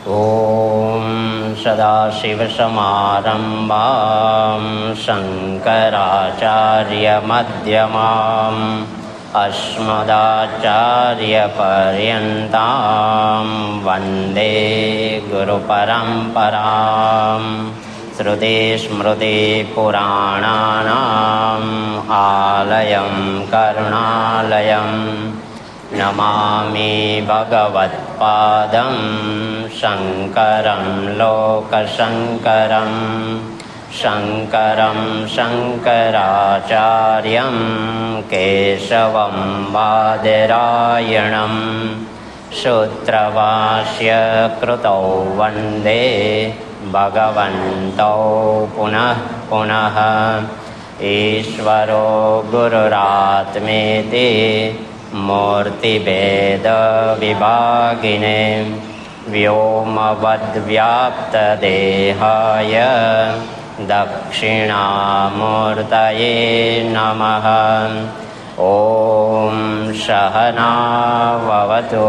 ॐ सदाशिवसमारम्भां शङ्कराचार्यमध्यमाम् अस्मदाचार्यपर्यन्तां वन्दे गुरुपरम्पराम्। श्रुतिस्मृतिपुराणानाम् आलयं करुणालयं नमामि भगवत्पादं शङ्करं लोकशङ्करं। शङ्करं शङ्कराचार्यं केशवं बादरायणं सूत्रभाष्य कृतौ वन्दे भगवन्तौ पुनः पुनः। ईश्वरो गुरुरात्मेति मूर्तिभेदविभागिने व्योमवद्व्याप्तदेहाय दक्षिणामूर्तये नमः। ॐ सहना भवतु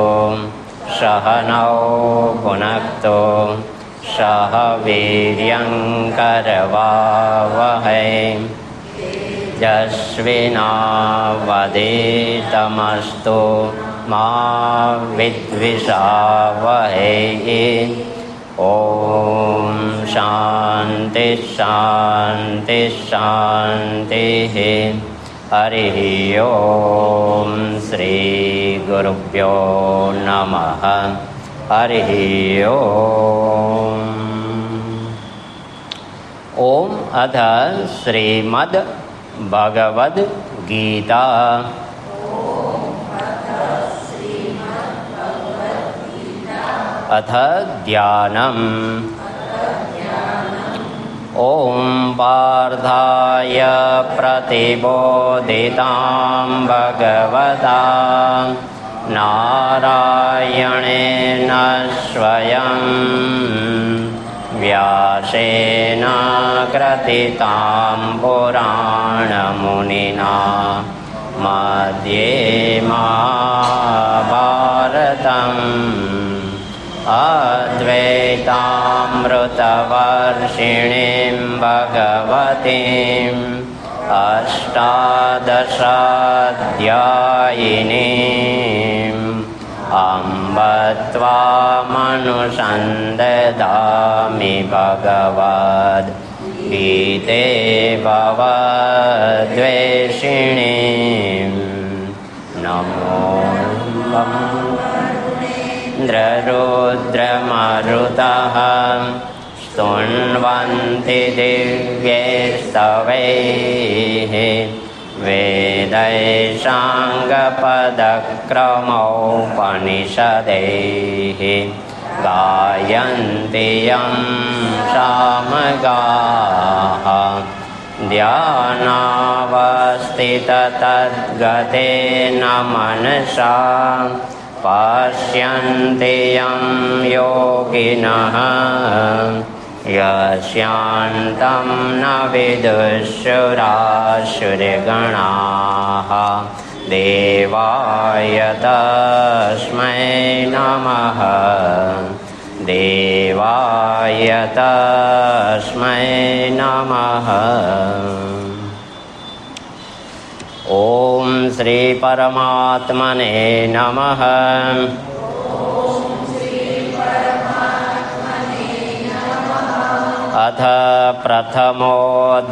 सहनौ भुनक्तु सह वीर्यङ्करवावहै तेजस्विनावधीतमस्तु मा विद्विषावहै। ॐ शान्ति शान्ति शान्तिः। हरिः ॐ श्रीगुरुभ्यो नमः। हरिः ॐ अथ श्रीमद् भगवद् गीता। अथ ध्यानम्। ॐ पार्थाय प्रतिबोधितां भगवता नारायणेन स्वयं व्यासेन ग्रथितां पुराणमुनिना मध्ये महाभारतम् अद्वैतामृतवर्षिणीं भगवतीम् अष्टादशाध्यायिनीम् अम्ब त्वामनुसन्दधामि भगवद्गीते भवद्वेषिणीम्। नमो रुद्रमरुतः स्तुन्वन्ति दिव्यैस्तवैः वेदैशाङ्गपदक्रमोपनिषदैः गायन्ति यं सामगाः ध्यानावस्थिततद्गतेन मनसा पश्यन्ति यं योगिनः यस्यान्तं न विदुषुरासुरगणाः। देवाय तस्मै नमः। देवाय तस्मै नमः। ॐ श्री परमात्मने नमः। अथ प्रथमोऽध्यायः।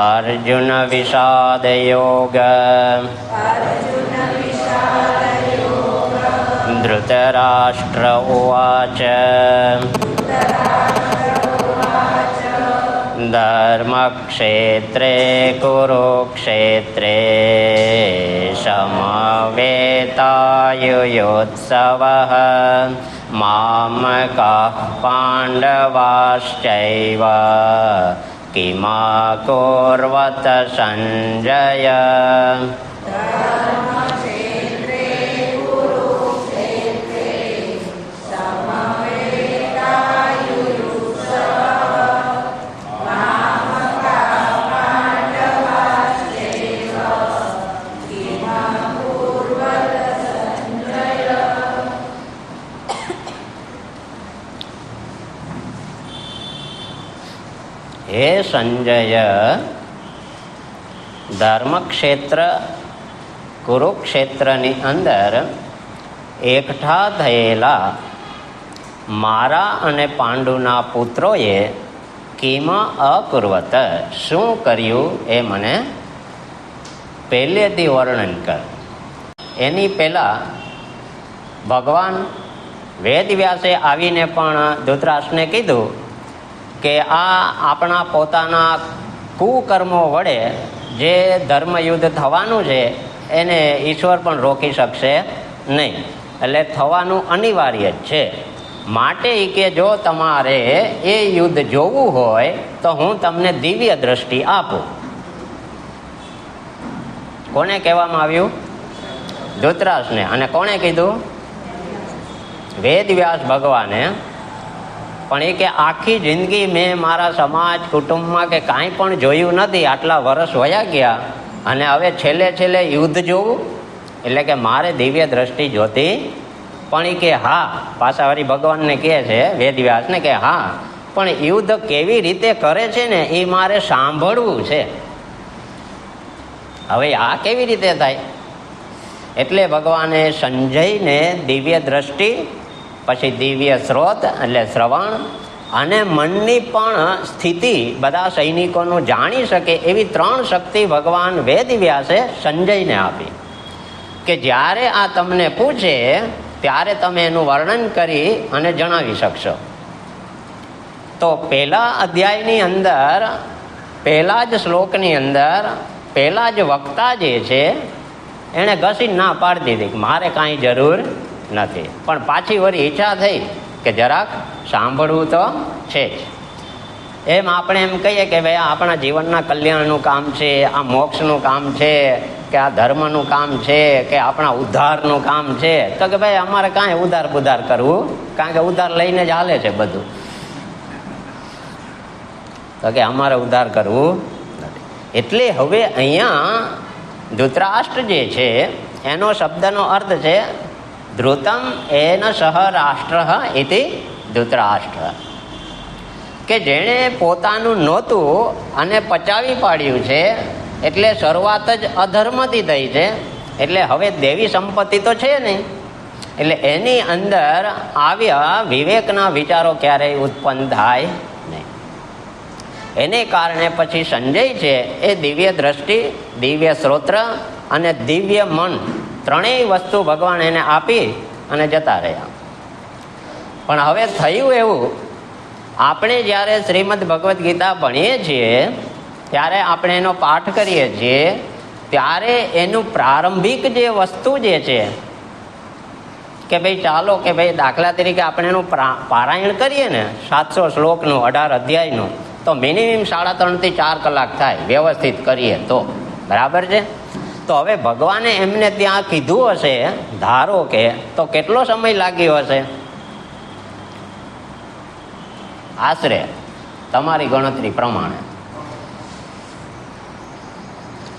अर्जुन विषादयोग। धृतराष्ट्र उवाच धर्मक्षेत्रे कुरुक्षेत्रे समवेतायुयोत्सवः मामकाः पाण्डवाश्चैव किमकुर्वत सञ्जय। હે સંજય, ધર્મક્ષેત્ર કુરુક્ષેત્રની અંદર એકઠા થયેલા મારા અને પાંડુના પુત્રોએ કિમ અકુર્વત, શું કર્યું એ મને પહેલેથી વર્ણન કર. એની પહેલાં ભગવાન વેદવ્યાસે આવીને પણ ધૃતરાષ્ટ્રને કીધું કે આ આપણા પોતાના કુકર્મો વડે જે ધર્મયુદ્ધ થવાનું છે એને ઈશ્વર પણ રોકી શકશે નહીં, એટલે થવાનું અનિવાર્ય જ છે. માટે કે જો તમારે એ યુદ્ધ જોવું હોય તો હું તમને દિવ્ય દ્રષ્ટિ આપું. કોને કહેવામાં આવ્યું? ધૃતરાષ્ટ્રને. અને કોણે કીધું? વેદવ્યાસ ભગવાને. પણ એ કે આખી જિંદગી મેં મારા સમાજ કુટુંબમાં કે કાંઈ પણ જોયું નથી, આટલા વર્ષ વયા ગયા અને હવે છેલ્લે છેલ્લે યુદ્ધ જોવું, એટલે કે મારે દિવ્ય દ્રષ્ટિ જોતી. પણ એ કે હા, પાછાવાળી ભગવાનને કહે છે વેદવ્યાસને કે હા, પણ યુદ્ધ કેવી રીતે કરે છે ને એ મારે સાંભળવું છે. હવે આ કેવી રીતે થાય? એટલે ભગવાને સંજયને દિવ્ય દ્રષ્ટિ, પછી દિવ્ય સ્રોત એટલે શ્રવણ, અને મનની પણ સ્થિતિ બધા સૈનિકોનું જાણી શકે એવી 3 શક્તિ ભગવાન વેદવ્યાસે સંજયને આપી. કે જ્યારે આ તમને પૂછે ત્યારે તમે એનું વર્ણન કરી અને જણાવી શકશો. તો પહેલા અધ્યાયની અંદર, પહેલા જ શ્લોકની અંદર, પહેલા જ વક્તા જે છે એણે ઘસી ના પાડી દીધી કે મારે કાંઈ જરૂર નથી. પણ પાછી વળી ઈચ્છા થઈ કે જરાક સાંભળવું તો છે જ. એમ આપણે એમ કહીએ કે ભાઈ આપણા જીવનના કલ્યાણનું કામ છે, આ મોક્ષનું કામ છે, કે આ ધર્મનું કામ છે, કે આપણા ઉદ્ધારનું કામ છે. તો કે ભાઈ અમારે કાંઈ ઉધાર બુધાર કરવું, કારણ કે ઉધાર લઈને જ હાલે છે બધું. તો કે અમારે ઉધાર કરવું નથી. એટલે હવે અહીંયા ધૃતરાષ્ટ્ર જે છે એનો શબ્દનો અર્થ છે ધૃતમ એન સહ રાષ્ટ્ર ઇતિ ધૃતરાષ્ટ્ર, કે જેણે પોતાનું નહોતું અને પચાવી પાડ્યું છે. એટલે શરૂઆત જ અધર્મથી થઈ છે, એટલે હવે દેવી સંપત્તિ તો છે નહીં, એટલે એની અંદર આવ્યા વિવેકના વિચારો ક્યારેય ઉત્પન્ન થાય નહીં. એને કારણે પછી સંજય છે એ દિવ્ય દ્રષ્ટિ, દિવ્ય શ્રોત્ર અને દિવ્ય મન, 3 વસ્તુ ભગવાન એને આપી અને જતા રહ્યા. પણ હવે થયું એવું, આપણે જ્યારે શ્રીમદ ભગવદ્ ગીતા ભણીએ છીએ, ત્યારે આપણે એનો પાઠ કરીએ છીએ, ત્યારે એનું પ્રારંભિક જે વસ્તુ જે છે કે ભાઈ ચાલો કે ભાઈ દાખલા તરીકે આપણે એનું પારાયણ કરીએ ને 700 શ્લોકનું 18 અધ્યાયનું, તો મિનિમમ 3.5 થી 4 કલાક થાય વ્યવસ્થિત કરીએ તો. બરાબર છે? તો હવે ભગવાને એમને ત્યાં કીધું હશે, ધારો કે, તો કેટલો સમય લાગ્યો હશે? આશરે તમારી ગણતરી પ્રમાણે.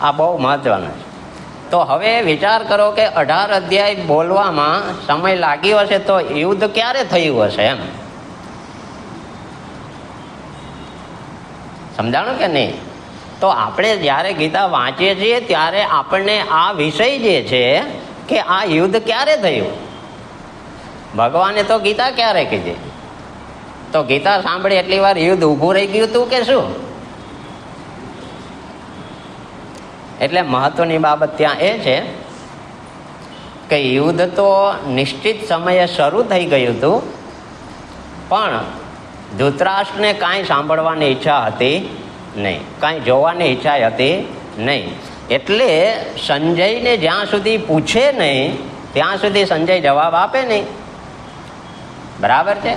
આ બહુ મહત્વનું છે. તો હવે વિચાર કરો કે 18 અધ્યાય બોલવામાં સમય લાગ્યો હશે, તો યુદ્ધ ક્યારે થયું હશે? એમ સમજાણું કે નહીં? તો આપણે જ્યારે ગીતા વાંચીએ છીએ ત્યારે આપણને આ વિષય જે છે કે આ યુદ્ધ ક્યારે થયું, ભગવાને તો ગીતા ક્યારે કીધી? તો ગીતા સાંભળી એટલી વાર યુદ્ધ ઊભું રહી ગયું હતું કે શું? એટલે મહત્વની બાબત ત્યાં એ છે કે યુદ્ધ તો નિશ્ચિત સમયે શરૂ થઈ ગયું હતું, પણ ધૃતરાષ્ટ્રને કાંઈ સાંભળવાની ઈચ્છા હતી નહીં, કાંઈ જોવાની ઈચ્છા હતી નહીં. એટલે સંજયને જ્યાં સુધી પૂછે નહીં ત્યાં સુધી સંજય જવાબ આપે નહીં. બરાબર છે?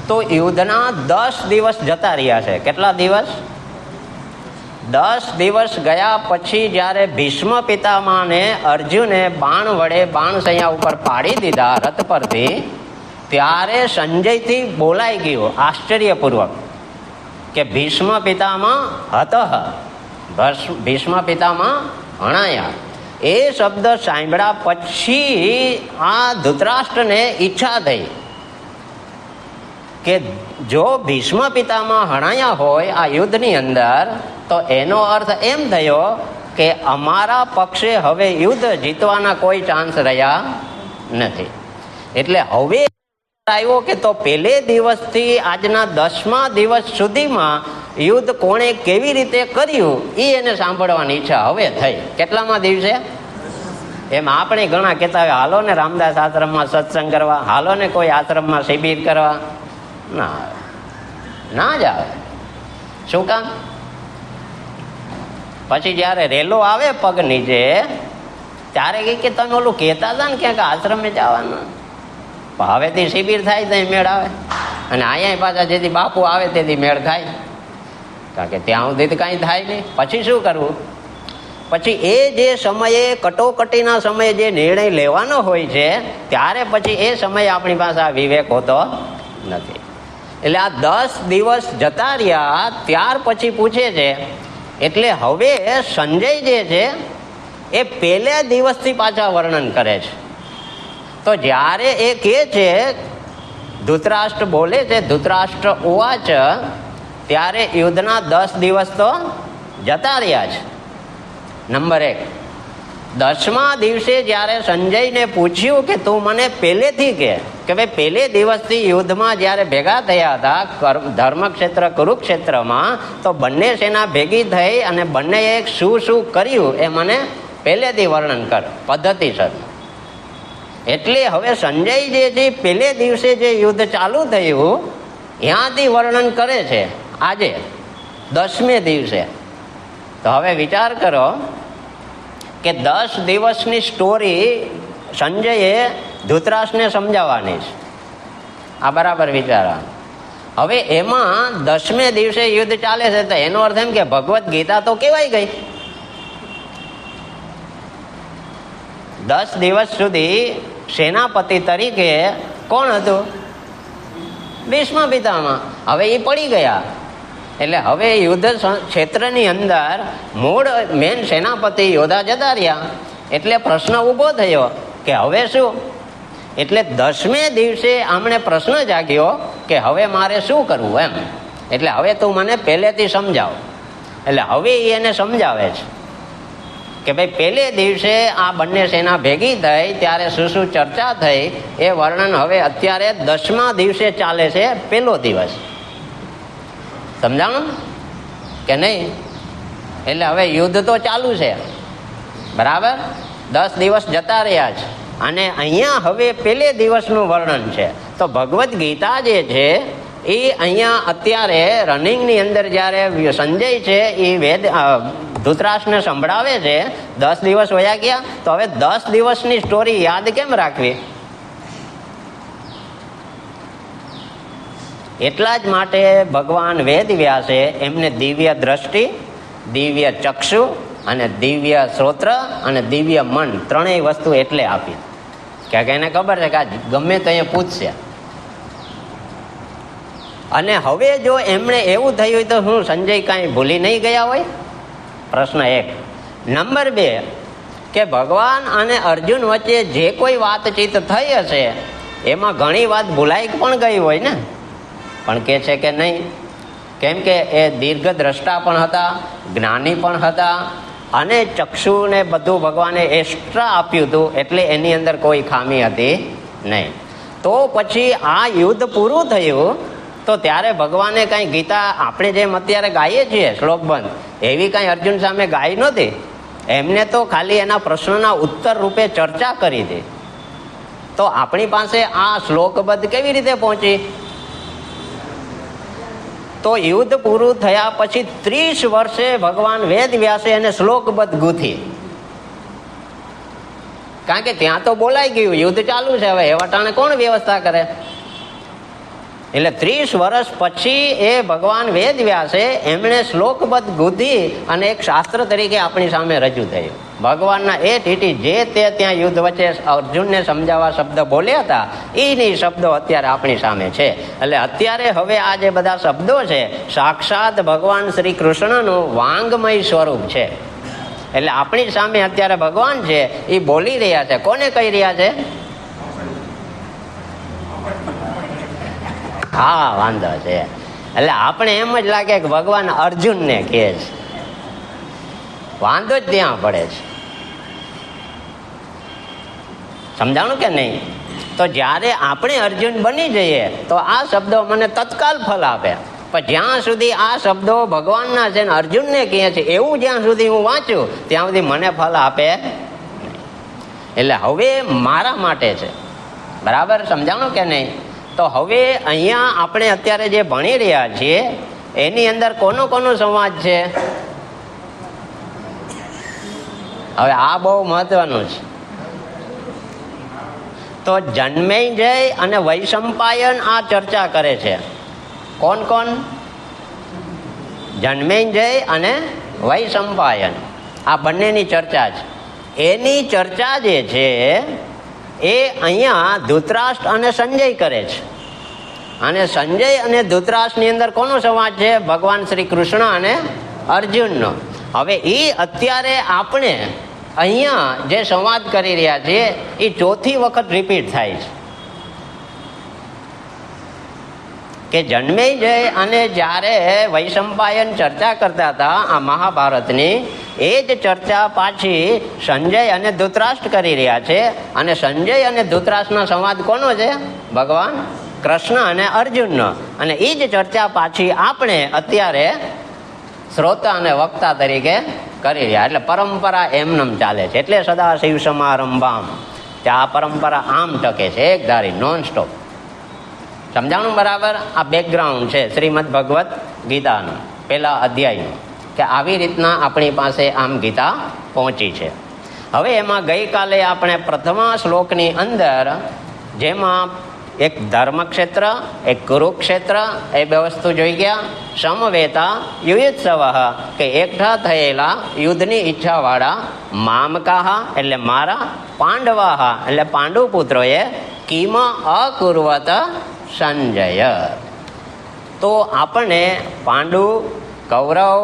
તો યુદ્ધના 10 દિવસ જતા રહ્યા છે. કેટલા દિવસ? 10 દિવસ ગયા પછી જ્યારે ભીષ્મ પિતામહને અર્જુને બાણ વડે બાણસૈયા ઉપર પાડી દીધા રથ પરથી, ત્યારે સંજયથી બોલાઈ ગયું આશ્ચર્યપૂર્વક કે ભીષ્મ પિતામહ હતઃ, ભીષ્મ પિતામહ હણાયા. એ શબ્દ સાંભળ્યા પછી આ ધૃતરાષ્ટ્રને ઈચ્છા થઈ કે જો ભીષ્મ પિતામાં હણાયા હોય આ યુદ્ધની અંદર, તો એનો અર્થ એમ થયો કે અમારા પક્ષે હવે યુદ્ધ જીતવાના કોઈ ચાન્સ રહ્યા નથી. એટલે હવે આવ્યો કે તો પહેલે દિવસથી આજના 10મા દિવસ સુધીમાં યુદ્ધ કોણે કેવી રીતે કર્યું એ એને સાંભળવાની ઈચ્છા હવે થઈ. કેટલામાં દિવસે? એમ આપણે ઘણા કહેતા હોય હાલો ને રામદાસ આશ્રમમાં સત્સંગ કરવા, હાલો ને કોઈ આશ્રમમાં શિબિર કરવા. ના જ આવે. શું કામ? પછી જયારે રેલો આવે પગ નીચે ત્યારે કે તમે ઓલું કહેતા હતા ને ક્યાંક આશ્રમે જવાનું, હવેથી શિબિર થાય તો મેળ આવે, અને અહીંયા પાછા જેથી બાપુ આવે તેથી મેળ થાય, કારણ કે ત્યાં સુધી કાંઈ થાય નહીં. પછી શું કરવું? પછી એ જે સમયે કટોકટીના સમયે જે નિર્ણય લેવાનો હોય છે ત્યારે પછી એ સમયે આપણી પાસે આ વિવેક હોતો નથી. એટલે આ 10 દિવસ જતા રહ્યા ત્યાર પછી પૂછે છે, એટલે હવે સંજય જે છે એ પહેલા દિવસથી પાછા વર્ણન કરે છે. તો જ્યારે એ કહે છે, ધૃતરાષ્ટ્ર બોલે છે, ધૃતરાષ્ટ્ર ઉવાચ, ત્યારે યુદ્ધના 10 દિવસ તો જતા રહ્યા છે. નંબર 1, 10મા દિવસે જ્યારે સંજયને પૂછ્યું કે તું મને પહેલેથી કે ભાઈ પહેલે દિવસથી યુદ્ધમાં જ્યારે ભેગા થયા હતા ધર્મક્ષેત્ર કુરુક્ષેત્રમાં, તો બંને સેના ભેગી થઈ અને બંનેએ શું શું કર્યું એ મને પહેલેથી વર્ણન કર પદ્ધતિસર. એટલે હવે સંજય જે છે પહેલે દિવસે જે યુદ્ધ ચાલુ થયું ત્યાંથી વર્ણન કરે છે આજે 10મે દિવસે. તો હવે વિચાર કરો કે 10 દિવસની સ્ટોરી સંજયે ધૃતરાષ્ટ્રને સમજાવવાની છે. આ બરાબર વિચારવાનું. હવે એમાં 10મે દિવસે યુદ્ધ ચાલે છે તો એનો અર્થ એમ કે ભગવદ્ ગીતા તો કેવાય ગઈ. 10 દિવસ સુધી સેનાપતિ તરીકે કોણ હતું? ભીષ્મ પિતામહ. હવે એ પડી ગયા. એટલે હવે યુદ્ધ ક્ષેત્રની અંદર મૂળ મેન સેનાપતિ યોદ્ધા જતા રહ્યા. એટલે પ્રશ્ન ઊભો થયો કે હવે શું? એટલે 10મે દિવસે આમણે પ્રશ્ન જાગ્યો કે હવે મારે શું કરવું એમ. એટલે હવે તું મને પહેલેથી સમજાવ. એટલે હવે એને સમજાવે છે કે ભાઈ પહેલે દિવસે આ બંને સેના ભેગી થઈ ત્યારે શું શું ચર્ચા થઈ એ વર્ણન હવે અત્યારે 10મા દિવસે ચાલે છે, પહેલો દિવસ. સમજાણું કે નહીં? એટલે હવે યુદ્ધ તો ચાલુ છે, બરાબર. 10 દિવસ જતા રહ્યા છે અને અહીંયા હવે પહેલે દિવસનું વર્ણન છે. તો ભગવદ્ ગીતા જે છે એ અહીંયા અત્યારે રનિંગની અંદર જ્યારે સંજય છે એ ધૃતરાષ્ટ્રને સંભળાવે છે. 10 દિવસ વયા ગયા તો હવે 10 દિવસની સ્ટોરી યાદ કેમ રાખવી? એટલા જ માટે ભગવાન વેદ વ્યાસે એમને દિવ્ય દ્રષ્ટિ, દિવ્ય ચક્ષુ અને દિવ્ય શ્રોત્ર અને દિવ્ય મન ત્રણેય વસ્તુ એટલે આપી. કે એને ખબર છે કે આ ગમે તો અહીંયા પૂછશે. અને હવે જો એમણે એવું થયું હોય તો શું સંજય કાંઈ ભૂલી નહીં ગયા હોય? પ્રશ્ન 1. નંબર 2 કે ભગવાન અને અર્જુન વચ્ચે જે કોઈ વાતચીત થઈ હશે એમાં ઘણી વાત ભૂલાઈ પણ ગઈ હોય ને, પણ કે છે કે નહીં. કેમ કે એ દીર્ઘ દ્રષ્ટા પણ હતા, જ્ઞાની પણ હતા અને ચક્ષુને બધું ભગવાને એક્સ્ટ્રા આપ્યું હતું, એટલે એની અંદર કોઈ ખામી હતી નહીં. તો પછી આ યુદ્ધ પૂરું થયું તો ત્યારે ભગવાને કાંઈ ગીતા આપણે જેમ અત્યારે ગાઈએ છીએ શ્લોકબંધ એવી કાંઈ અર્જુન સામે ગાઈ નહોતી. એમને તો ખાલી એના પ્રશ્નોના ઉત્તર રૂપે ચર્ચા કરી હતી. તો આપણી પાસે આ શ્લોકબદ્ધ કેવી રીતે પહોંચી? તો યુદ્ધ પૂરું થયા પછી 30 વર્ષે ભગવાન વેદ વ્યાસે એને શ્લોકબદ્ધ ગૂંથી. કારણ કે ત્યાં તો બોલાઈ ગયું, યુદ્ધ ચાલુ છે, હવે એવટાણે કોણ વ્યવસ્થા કરે? એટલે 30 વર્ષ પછી એ ભગવાન વેદ વ્યાસે એમણે શ્લોકબદ્ધ ગૂંથી અને એક શાસ્ત્ર તરીકે આપણી સામે રજૂ થયું. ભગવાનના એ ટીટી જે તે ત્યાં યુદ્ધ વચ્ચે અર્જુનને સમજાવવા શબ્દ બોલ્યા હતા એની શબ્દો અત્યારે આપણી સામે છે. એટલે અત્યારે હવે આ જે બધા શબ્દો છે સાક્ષાત ભગવાન શ્રી કૃષ્ણનું વાંગમય સ્વરૂપ છે. એટલે આપણી સામે અત્યારે ભગવાન છે એ બોલી રહ્યા છે. કોને કહી રહ્યા છે? હા વાંધો છે. એટલે આપણે એમ જ લાગે કે ભગવાન અર્જુનને કહે છે, વાંધો જ ત્યાં પડે છે. સમજાણું કે નહીં? તો જ્યારે આપણે અર્જુન બની જઈએ તો આ શબ્દો મને તત્કાલ ફલ આપે, પણ જ્યાં સુધી આ શબ્દો ભગવાનના છે ને અર્જુનને કહે છે એવું જ્યાં સુધી હું વાંચું ત્યાં સુધી મને ફલ આપે. એટલે હવે મારા માટે છે. બરાબર સમજાણું કે નહીં? તો હવે અહીંયા આપણે અત્યારે જે ભણી રહ્યા છીએ એની અંદર કોનો સંવાદ છે? હવે આ બહુ મહત્વનું છે. તો જન્મેજય અને વૈશંપાયન આ ચર્ચા કરે છે. કોણ? જન્મેજય અને વૈશંપાયન આ બંનેની ચર્ચા છે. એની ચર્ચા જે છે એ અહીંયા ધૃતરાષ્ટ્ર અને સંજય કરે છે. અને સંજય અને ધૃતરાષ્ટ્રની અંદર કોનો સંવાદ છે? ભગવાન શ્રી કૃષ્ણ અને અર્જુનનો. હવે એ અત્યારે આપણે અહીંયા જે સંવાદ કરી રહ્યા છીએ એ ચોથી વખત રિપીટ થાય છે કે જન્મેજય અને જ્યારે વૈશંપાયન ચર્ચા કરતા હતા આ મહાભારતની, એ જ ચર્ચા પાછી સંજય અને ધૃતરાષ્ટ્ર કરી રહ્યા છે. અને સંજય અને ધૃતરાષ્ટ્રનો સંવાદ કોનો છે? ભગવાન કૃષ્ણ અને અર્જુનનો. અને એ જ ચર્ચા પાછી આપણે અત્યારે શ્રોતા અને વક્તા તરીકે કરી રહ્યા. એટલે પરંપરા એમનેમ ચાલે છે. એટલે સદા શિવ સમારંભામ, ત્યાં પરંપરા આમ ટકે છે, એક ધારી, નોન સ્ટોપ. સમજાણું બરાબર? આ બેકગ્રાઉન્ડ છે શ્રીમદ ભગવદ્ ગીતાનું પહેલા અધ્યાયનું, કે આવી રીતના આપણી પાસે આમ ગીતા પહોંચી છે. હવે એમાં ગઈકાલે આપણે પ્રથમ શ્લોકની અંદર જેમાં એક ધર્મક્ષેત્ર, એક કુરુક્ષેત્ર, એ બે વસ્તુ જોઈ ગયા. સમવેતા યુયુત્સવ, કે એકઠા થયેલા યુદ્ધની ઈચ્છાવાળા, મામકાહ એટલે મારા, પાંડવાહ એટલે પાંડુ પુત્રોએ, કિમ અકુર્વત સંજય. તો આપણને પાંડુ, કૌરવ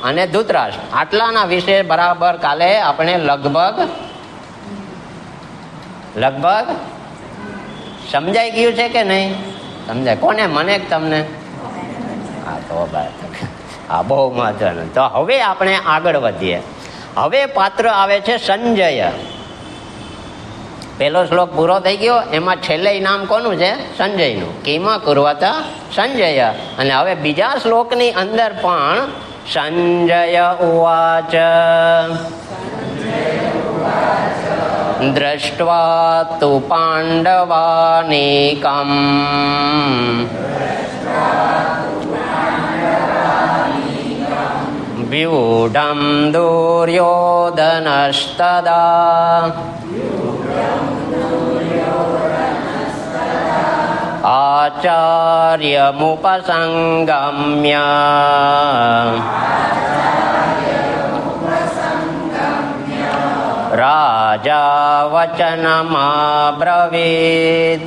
અને ધૃતરાષ્ટ્ર આટલાના વિશે બરાબર કાલે આપણે લગભગ સમજાઈ ગયું છે કે નહીં? સમજાય? કોને? મને કે તમને? હા તો હા, બહુ મહત્વનું. તો હવે આપણે આગળ વધીએ. હવે પાત્ર આવે છે સંજય. પહેલો શ્લોક પૂરો થઈ ગયો, એમાં છેલ્લે નામ કોનું છે? સંજયનું. કિમા કુર્વતા સંજય. અને હવે બીજા શ્લોકની અંદર પણ સંજય ઉવાચ દ્રષ્ટ્વા તુ પાંડવાનીકમ વ્યુઢં દુર્યોધનસ્તદા આચાર્યમુપસંગમ્ય રાજા વચનમબ્રવીત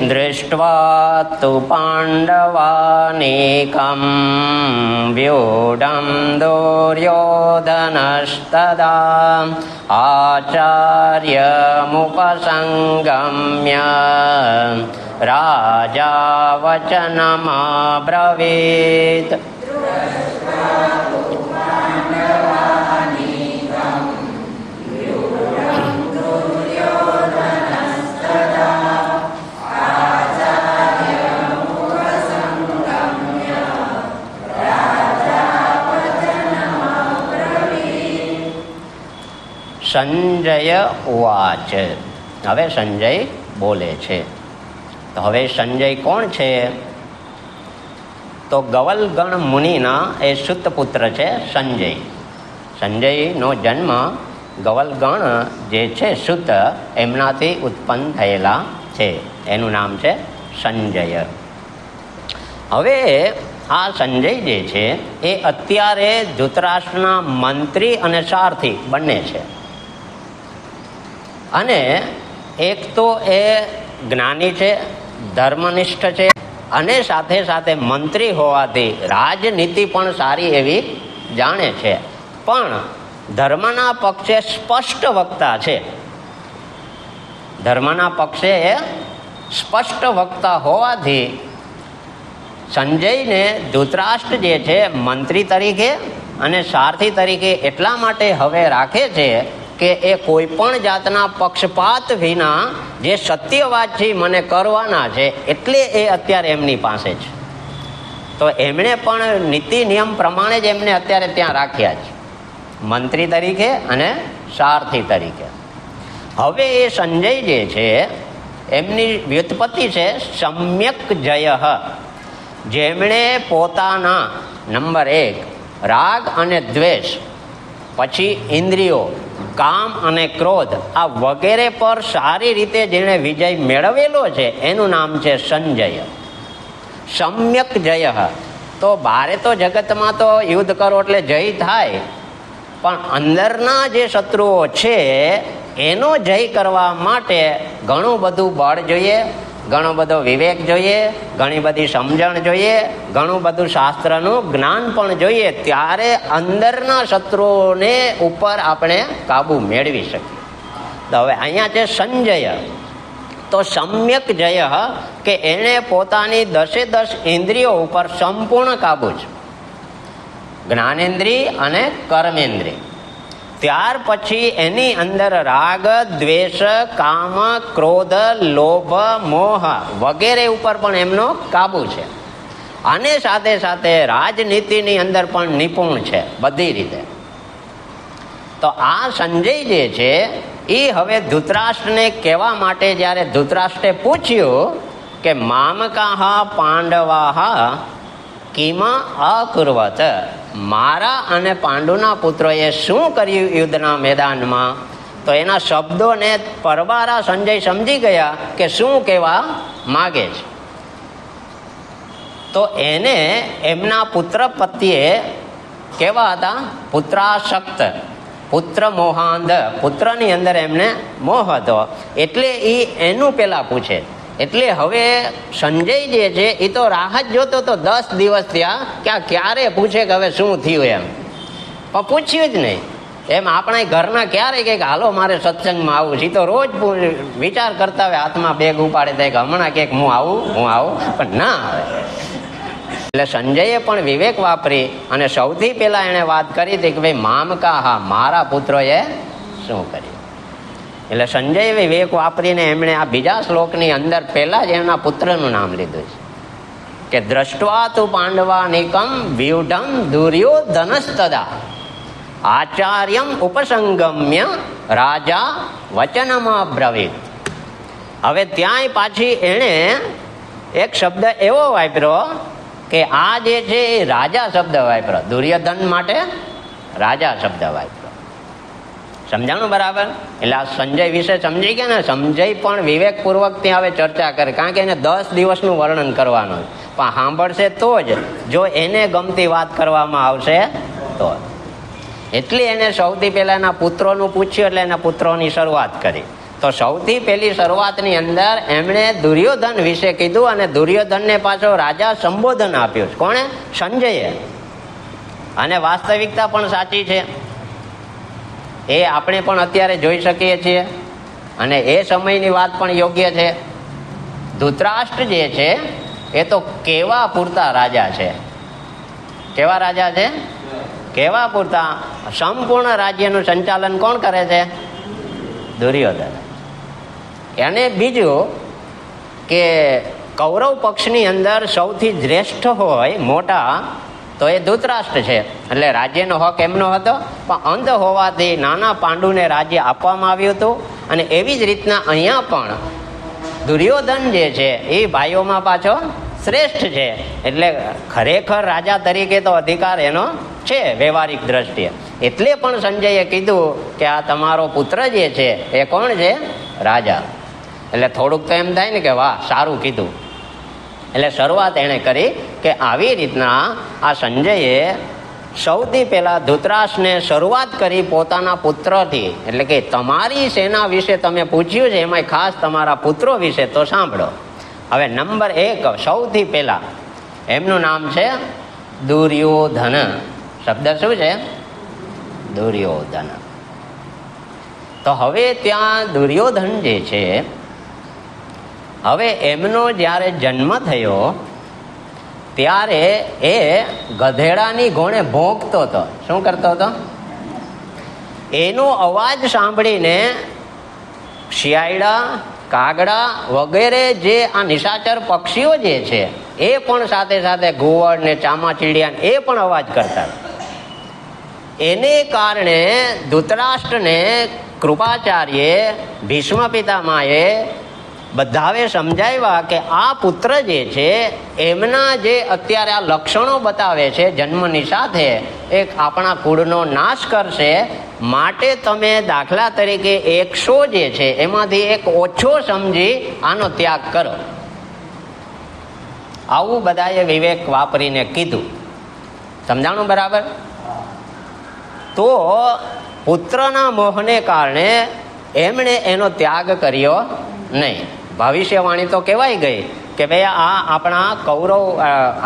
દૃષ્ટ્વા તુ પાંડવાનીકમ વ્યુઢં દુર્યોધનસ્તદા આચાર્યમુપસંગમ્ય રાજા વચનમબ્રવીત. સંજય ઉવાચ. હવે સંજય બોલે છે. તો હવે સંજય કોણ છે? તો ગવલગણ મુનિના એ સુતપુત્ર છે સંજય. સંજયનો જન્મ ગવલગણ જે છે સુત, એમનાથી ઉત્પન્ન થયેલા છે. એનું નામ છે સંજય. હવે આ સંજય જે છે એ અત્યારે ધૃતરાષ્ટ્રના મંત્રી અને સારથી બંને છે. અને એક તો એ જ્ઞાની છે, ધર્મનિષ્ઠ છે, અને સાથે સાથે મંત્રી હોવાથી રાજનીતિ પણ સારી એવી જાણે છે, પણ ધર્મના પક્ષે સ્પષ્ટ વક્તા છે. ધર્મના પક્ષે સ્પષ્ટ વક્તા હોવાથી સંજયને ધૃતરાષ્ટ્ર જે છે મંત્રી તરીકે અને સારથી તરીકે એટલા માટે હવે રાખે છે કે એ કોઈ પણ જાતના પક્ષપાત વિના જે સત્યવાદ છે મને કરવાના છે, એટલે એ અત્યારે એમની પાસે છે. તો એમણે પણ નીતિ નિયમ પ્રમાણે જ એમને અત્યારે ત્યાં રાખ્યા છે, મંત્રી તરીકે અને સારથી તરીકે. હવે એ સંજય જે છે એમની વ્યુત્પત્તિ છે સમ્યક જય, જેમણે પોતાના નંબર 1 રાગ અને દ્વેષ, પછી ઇન્દ્રિયો, કામ અને ક્રોધ આ વગેરે પર સારી રીતે જેણે વિજય મેળવેલો છે એનું નામ છે સંજય. સમ્યક જય. તો બારે તો જગતમાં તો યુદ્ધ કરો એટલે જય થાય, પણ અંદરના જે શત્રુઓ છે એનો જય કરવા માટે ઘણું બધું બળ જોઈએ, ઘણો બધો વિવેક જોઈએ, ઘણી બધી સમજણ જોઈએ, ઘણું બધું શાસ્ત્રનું જ્ઞાન પણ જોઈએ, ત્યારે અંદરના શત્રુઓને ઉપર આપણે કાબુ મેળવી શકીએ. તો હવે અહીંયા છે સંજય. તો સમ્યક જય કે એણે પોતાની 10 ઇન્દ્રિયો ઉપર સંપૂર્ણ કાબુ છે, જ્ઞાનેન્દ્રિય અને કર્મેન્દ્રિય. ત્યાર પછી એની અંદર રાગ, દ્વેષ, કામ, ક્રોધ, લોભ, મોહ વગેરે ઉપર પણ એમનો કાબુ છે. અને સાથે સાથે રાજનીતિની અંદર પણ નિપુણ છે બધી રીતે. તો આ સંજય જે છે એ હવે ધૃતરાષ્ટ્રને કહેવા માટે જ્યારે ધૃતરાષ્ટ્રે પૂછ્યું કે મામકાહ પાંડવાહ કિમ અકુર્વત, મારા અને પાંડુના પુત્રોએ શું કર્યું યુદ્ધના મેદાનમાં, તો એના શબ્દોને પરવારા સંજય સમજી ગયા કે શું કહેવા માગે છે. તો એને એમના પુત્ર પ્રત્યે કેવા હતા, પુત્રાસક્ત, પુત્ર મોહાંધ, પુત્રની અંદર એમને મોહ હતો, એટલે એનું પેલા પૂછે. એટલે હવે સંજય જે છે એ તો રાહ જ જોતો તો 10 દિવસ થયા કે ક્યારે પૂછે કે હવે શું થયું એમ, પણ પૂછ્યું જ નહીં. એમ આપણે ઘરના ક્યારે કે હાલો મારે સત્સંગમાં આવું છે, તો રોજ વિચાર કરતા હોય, હાથમાં બેગ ઉપાડે થાય કે હમણાં કે હું આવું, પણ ના આવે. એટલે સંજયે પણ વિવેક વાપરી અને સૌથી પહેલા એણે વાત કરી હતી કે ભાઈ મામકાહ, મારા પુત્રોએ શું કર્યું. એટલે સંજય વિવેક વાપરીને એમણે આ બીજા શ્લોકની અંદર પહેલા જ એમના પુત્રનું નામ લીધું છે કે દ્રષ્ટવા તુ પાંડવાનિકમ વ્યુઢમ દુર્યોધનસ્તદા આચાર્યમ ઉપસંગમ્ય રાજા વચનમ બ્રવીત. હવે ત્યાંય પાછી એણે એક શબ્દ એવો વાપર્યો કે આ જે છે એ રાજા શબ્દ વાપર્યો, દુર્યોધન માટે રાજા શબ્દ વાપર્યો. સમજાણું બરાબર? એટલે આ સંજય વિશે સમજી ગયા ને, સંજય પણ વિવેકપૂર્વક ત્યાં હવે ચર્ચા કરે, કારણ કે એને 10 દિવસનું વર્ણન કરવાનું, પણ સાંભળશે તો જ, જો એને ગમતી વાત કરવામાં આવશે તો. એટલે એને સૌથી પહેલા એના પુત્રોનું પૂછ્યું, એટલે એના પુત્રોની શરૂઆત કરી. તો સૌથી પહેલી શરૂઆતની અંદર એમણે દુર્યોધન વિશે કીધું, અને દુર્યોધનને પાછો રાજા સંબોધન આપ્યું. કોણે? સંજયે. અને વાસ્તવિકતા પણ સાચી છે, એ આપણે પણ અત્યારે જોઈ શકીએ છીએ, અને એ સમયની વાત પણ યોગ્ય છે. ધૃતરાષ્ટ્ર જે છે એ તો કેવા પૂરતા રાજા છે. કેવા રાજા છે? કેવા પૂરતા. સંપૂર્ણ રાજ્યનું સંચાલન કોણ કરે છે? દુર્યોધન. અને બીજું કે કૌરવ પક્ષની અંદર સૌથી શ્રેષ્ઠ હોય, મોટા, તો એ ધૃતરાષ્ટ્ર છે. એટલે રાજ્યનો હક એમનો હતો, પણ અંધ હોવાથી નાના પાંડુને રાજ્ય આપવામાં આવ્યું હતું. અને એવી જ રીતના અહીંયા પણ દુર્યોધન જે છે એ ભાઈઓમાં પાછો શ્રેષ્ઠ છે. એટલે ખરેખર રાજા તરીકે તો અધિકાર એનો છે વ્યવહારિક દ્રષ્ટિએ. એટલે પણ સંજયે કીધું કે આ તમારો પુત્ર જે છે એ કોણ છે? રાજા. એટલે થોડુંક તો એમ થાય ને કે વાહ, સારું કીધું. એટલે શરૂઆત એણે કરી કે આવી રીતના આ સંજયે સૌથી પહેલા ધૃતરાષ્ટ્રને શરૂઆત કરી પોતાના પુત્રથી. એટલે કે તમારી સેના વિશે તમે પૂછ્યું છે, એમાં ખાસ તમારા પુત્રો વિશે, તો સાંભળો. હવે નંબર 1 સૌથી પહેલા એમનું નામ છે દુર્યોધન. શબ્દ શું છે? દુર્યોધન. તો હવે ત્યાં દુર્યોધન જે છે, હવે એમનો જ્યારે જન્મ થયો ત્યારે એ ગધેડાની ઘોણે ભોંકતો હતો. શું કરતો હતો? એનો અવાજ સાંભળીને શિયાળા, કાગડા વગેરે જે આ નિશાચર પક્ષીઓ જે છે એ પણ સાથે સાથે ઘુવડ ને ચામાચીડિયા એ પણ અવાજ કરતા. એને કારણે ધૃતરાષ્ટ્રને કૃપાચાર્યે, ભીષ્મ પિતામહે બધાએ સમજાવ્યા કે આ પુત્ર જે છે એમના જે અત્યારે આ લક્ષણો બતાવે છે જન્મની સાથે એક આપણા કુળનો નાશ કરશે, માટે તમે દાખલા તરીકે 100 જે છે એમાંથી એક ઓછો સમજી આનો ત્યાગ કરો. આવું બધાએ વિવેક વાપરીને કીધું. સમજાણું બરાબર? તો પુત્રના મોહને કારણે એમણે એનો ત્યાગ કર્યો નહીં. ભવિષ્યવાણી તો કહેવાય ગઈ કે ભાઈ આ આપણા કૌરવ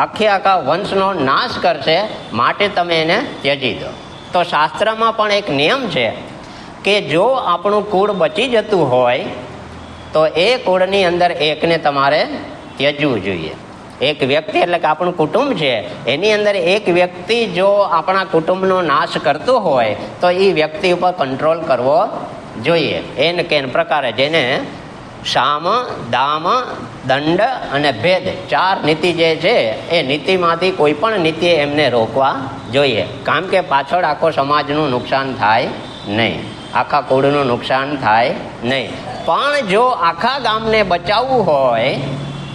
આખા વંશનો નાશ કરશે, માટે તમે એને ત્યજી દો. તો શાસ્ત્રમાં પણ એક નિયમ છે કે જો આપણું કુળ બચી જતું હોય તો એ કુળની અંદર એકને તમારે ત્યજવું જોઈએ. એક વ્યક્તિ એટલે કે આપણું કુટુંબ છે એની અંદર એક વ્યક્તિ જો આપણા કુટુંબનો નાશ કરતો હોય તો એ વ્યક્તિ ઉપર કંટ્રોલ કરવો જોઈએ. એન કેન પ્રકારે જેને સામ, દામ, દંડ અને ભેદ 4 નીતિ જે છે એ નીતિમાંથી કોઈ પણ નીતિ એમને રોકવા જોઈએ. કારણ કે પાછળ આખો સમાજનું નુકસાન થાય નહીં, આખા કુળનું નુકસાન થાય નહીં. પણ જો આખા ગામને બચાવવું હોય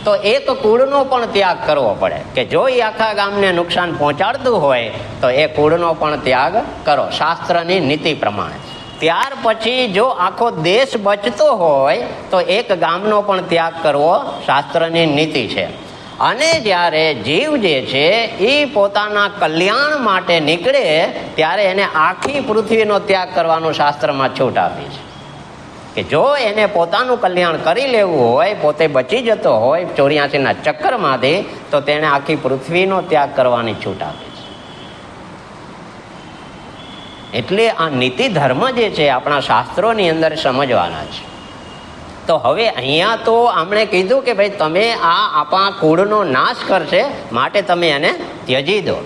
તો એક કુળનો પણ ત્યાગ કરવો પડે કે જો એ આખા ગામને નુકસાન પહોંચાડતું હોય તો એ કુળનો પણ ત્યાગ કરો શાસ્ત્રની નીતિ પ્રમાણે. ત્યાર પછી જો આખો દેશ બચતો હોય તો એક ગામનો પણ ત્યાગ કરવો શાસ્ત્રની નીતિ છે. અને જ્યારે જીવ જે છે એ પોતાના કલ્યાણ માટે નીકળે ત્યારે એને આખી પૃથ્વીનો ત્યાગ કરવાનું શાસ્ત્રમાં છૂટ આપી છે કે જો એને પોતાનું કલ્યાણ કરી લેવું હોય, પોતે બચી જતો હોય 84ના ચક્કરમાંથી, તો તેને આખી પૃથ્વીનો ત્યાગ કરવાની છૂટ આપી છે. એટલે આ નીતિ ધર્મ જે છે આપણા શાસ્ત્રોની અંદર સમજવાના છે. તો હવે અહીંયા તો આમણે કીધું કે ભાઈ તમે આ આપણા કુળનો નાશ કરશે માટે તમે એને ત્યજી દો.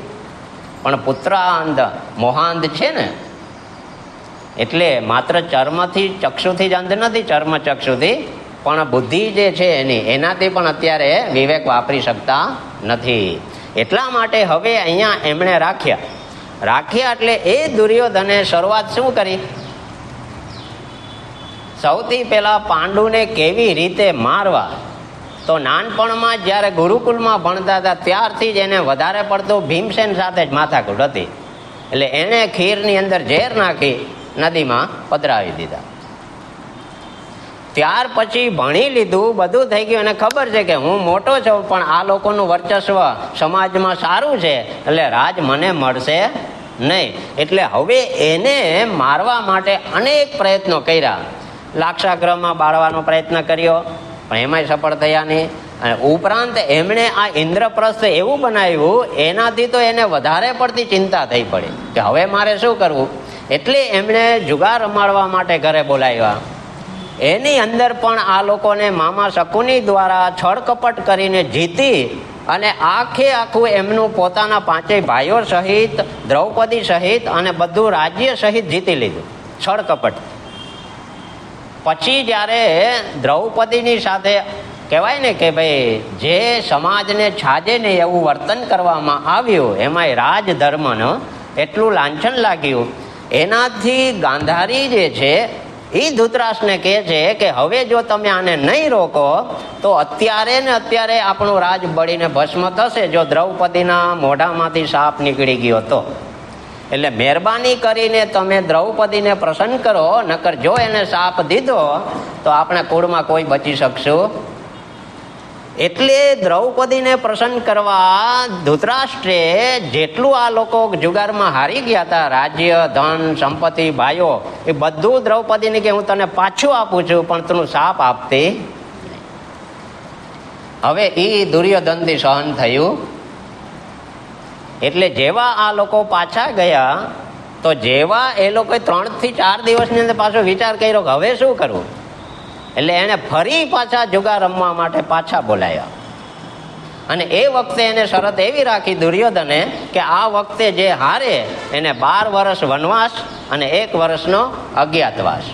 પણ પુત્રાંધ મોહાંધ છે ને, એટલે માત્ર ચર્મથી ચક્ષુથી જ અંધ નથી, ચર્મ ચક્ષુથી પણ બુદ્ધિ જે છે એનાથી પણ અત્યારે વિવેક વાપરી શકતા નથી. એટલા માટે હવે અહીંયા એમણે રાખ્યા એટલે એ દુર્યોધને શરૂઆત શું કરી? સૌથી પહેલા પાંડુને કેવી રીતે મારવા. તો નાનપણમાં જ્યારે ગુરુકુલમાં ભણતા હતા ત્યારથી જ એને વધારે પડતું ભીમસેન સાથે જ માથાકૂટ હતી. એટલે એને ખીરની અંદર ઝેર નાખી નદીમાં પધરાવી દીધા. ત્યાર પછી ભણી લીધું, બધું થઈ ગયું, એને ખબર છે કે હું મોટો છું પણ આ લોકોનું વર્ચસ્વ સમાજમાં સારું છે એટલે રાજ મને મળશે નહીં. એટલે હવે એને મારવા માટે અનેક પ્રયત્નો કર્યા. લાક્ષાગૃહમાં બાળવાનો પ્રયત્ન કર્યો પણ એમાંય સફળ થયા નહીં. અને ઉપરાંત એમણે આ ઇન્દ્રપ્રસ્થ એવું બનાવ્યું એનાથી તો એને વધારે પડતી ચિંતા થઈ પડી કે હવે મારે શું કરવું. એટલે એમણે જુગાર રમાડવા માટે ઘરે બોલાવ્યા. એની અંદર પણ આ લોકોને મામા શકુની દ્વારા છળકપટ કરીને જીતી અને આખું એમનું પોતાના 5 ભાઈઓ સહિત, દ્રૌપદી સહિત અને બધું રાજ્ય સહિત જીતી લીધું છળકપટ. પછી જ્યારે દ્રૌપદીની સાથે કહેવાય ને કે ભાઈ જે સમાજને છાજે ને એવું વર્તન કરવામાં આવ્યું, એમાંય રાજધર્મનો એટલું લાંછન લાગ્યું, એનાથી ગાંધારી જે છે એ ધૃતરાષ્ટ્રને કહે છે કે હવે જો તમે આને નહીં રોકો તો અત્યારે ને અત્યારે આપણું રાજ બળીને ભસ્મ થશે જો દ્રૌપદીના મોઢામાંથી સાપ નીકળી ગયો તો. એટલે મહેરબાની કરીને તમે દ્રૌપદીને પ્રસન્ન કરો, નકર જો એને સાપ દીધો તો આપણે કુળમાં કોઈ બચી શકશું. એટલે દ્રૌપદીને પ્રસન્ન કરવા ધૃતરાષ્ટ્રે જેટલું આ લોકો જુગારમાં હારી ગયા હતા, રાજ્ય, ધન, સંપત્તિ, ભાઈઓ, એ બધું દ્રૌપદીને કે હું તને પાછું આપું છું પણ તું સાપ આપતી. હવે એ દુર્યોધનથી સહન થયું. એટલે જેવા આ લોકો પાછા ગયા તો જેવા એ લોકોએ 3 થી 4 દિવસની અંદર પાછો વિચાર કર્યો કે હવે શું કરવું, એટલે એને ફરી પાછા જુગાર રમવા માટે પાછા બોલાયા. અને એ વખતે એને શરત એવી રાખી દુર્યોધને કે આ વખતે જે હારે એને 12 વર્ષ વનવાસ અને 1 વર્ષનો અજ્ઞાતવાસ.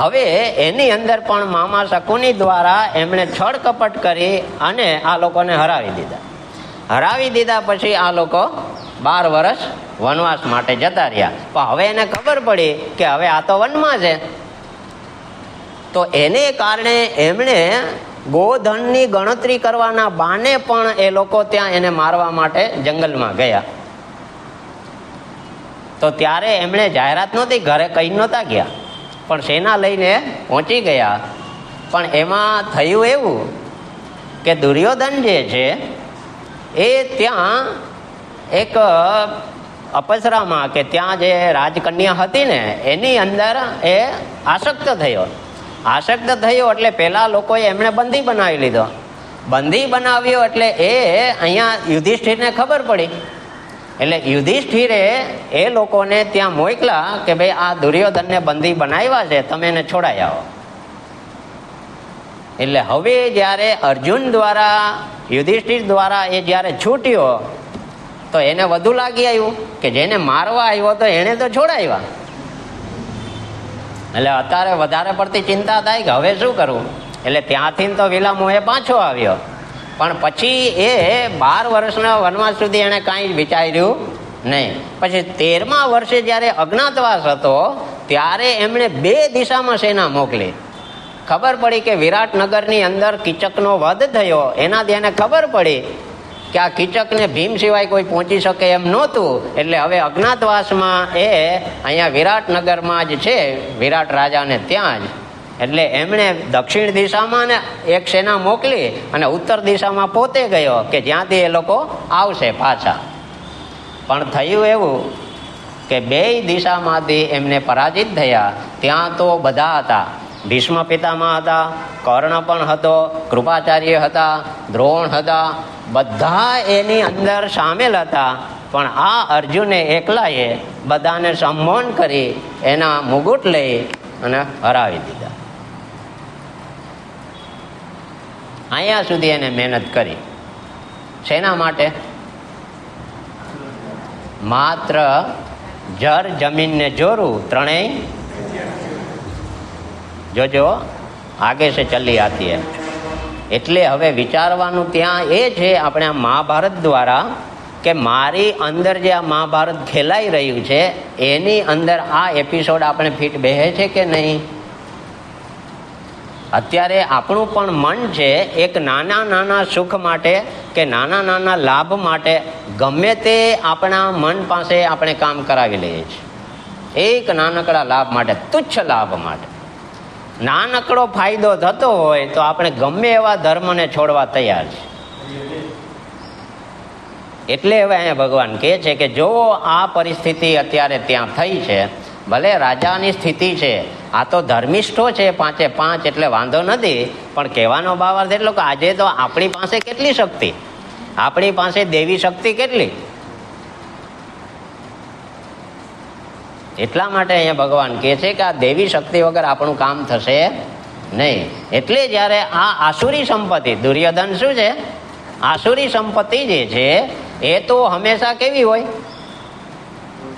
હવે એની અંદર પણ મામા શકુની દ્વારા એમણે છળ કપટ કરી અને આ લોકોને હરાવી દીધા. હરાવી દીધા પછી આ લોકો 12 વર્ષ વનવાસ માટે જતા રહ્યા. પણ હવે એને ખબર પડી કે હવે આ તો વનમાં છે, તો એને કારણે એમણે ગોધનની ગણતરી કરવાના બાને પણ એ લોકો ત્યાં એને મારવા માટે જંગલમાં ગયા. તો ત્યારે એમણે જાહેરાત નહોતી, ઘરે કઈ નહોતા ગયા, પણ સેના લઈને પહોંચી ગયા. પણ એમાં થયું એવું કે દુર્યોધન જે છે એ ત્યાં એક અપસરામાં કે ત્યાં જે રાજકન્યા હતી ને એની અંદર એ આસક્ત થયો. આસક્ત થયો એટલે પેલા લોકોએ એમણે બંદી બનાવી લીધો. બંદી બનાવ્યો એટલે એ અહીંયા યુધિષ્ઠિરને ખબર પડી. એટલે યુધિષ્ઠિરે એ લોકોને ત્યાં મોકલા કે ભાઈ આ દુર્યોધનને બંદી બનાવ્યા છે, તમે એને છોડાઈ આવો. એટલે હવે જ્યારે અર્જુન દ્વારા યુધિષ્ઠિર દ્વારા એ જ્યારે છૂટ્યો તો એને વધુ લાગી આવ્યું કે જેને મારવા આવ્યો તો એને તો છોડાવ્યા. એટલે અત્યારે વધારે પડતી ચિંતા થાય કે હવે શું કરવું. એટલે ત્યાંથી તો વિલામોએ પાછો આવ્યો. પણ પછી એ 12 વર્ષના વનવાસ સુધી એને કાંઈ વિચાર્યું નહીં. પછી 13મા વર્ષે જ્યારે અજ્ઞાતવાસ હતો ત્યારે એમણે 2 દિશામાં સેના મોકલી. ખબર પડી કે વિરાટનગરની અંદર કીચકનો વધ થયો, એનાથી એને ખબર પડી કે આ કીચકને ભીમ સિવાય કોઈ પહોંચી શકે એમ નહોતું. એટલે હવે અજ્ઞાતવાસમાં એ અહીંયા વિરાટનગરમાં જ છે, વિરાટ રાજાને ત્યાં જ. એટલે એમણે દક્ષિણ દિશામાં ને એક સેના મોકલી અને ઉત્તર દિશામાં પોતે ગયો કે જ્યાંથી એ લોકો આવશે પાછા. પણ થયું એવું કે 2 દિશામાંથી એમને પરાજિત થયા. ત્યાં તો બધા હતા, ભીષ્મ પિતામહ હતા, કર્ણ પણ હતો, કૃપાચાર્ય હતા, દ્રોણ હતા, બધા એની અંદર સામેલ હતા. પણ આ અર્જુને એકલાએ બધાને સંબોધન કરી એના મુગુટ લઈ અને હરાવી દીધા. અહીંયા સુધી એને મહેનત કરી. શેના માટે? માત્ર જર જમીનને જોરું ત્રણેય જોજો આગે સે ચલી આતી હે. એટલે હવે વિચારવાનું ત્યાં એ છે આપણે આ મહાભારત દ્વારા કે મારી અંદર જે આ મહાભારત ખેલાઈ રહ્યું છે એની અંદર આ એપિસોડ આપણે ફિટ બેસે છે કે નહીં. અત્યારે આપણું પણ મન છે એક નાના નાના સુખ માટે કે નાના નાના લાભ માટે ગમે તે આપણા મન પાસે આપણે કામ કરાવી લઈએ છીએ. એક નાનકડા લાભ માટે, તુચ્છ લાભ માટે, નાનકડો ફાયદો થતો હોય તો આપણે ગમે એવા ધર્મને છોડવા તૈયાર છે. એટલે હવે અહીંયા ભગવાન કહે છે કે જો આ પરિસ્થિતિ અત્યારે ત્યાં થઈ છે, ભલે રાજાની સ્થિતિ છે, આ તો ધર્મિષ્ઠો છે 5 એટલે વાંધો નથી, પણ કહેવાનો ભાવ અર્થ એટલો કે આજે તો આપણી પાસે કેટલી શક્તિ, આપણી પાસે દેવી શક્તિ કેટલી. એટલા માટે અહીંયા ભગવાન કહે છે કે આ દેવી શક્તિ વગર આપણું કામ થશે નહીં. એટલે જ્યારે આ આસુરી સંપત્તિ, દુર્યોધન શું છે, આસુરી સંપત્તિ જે છે એ તો હંમેશા કેવી હોય,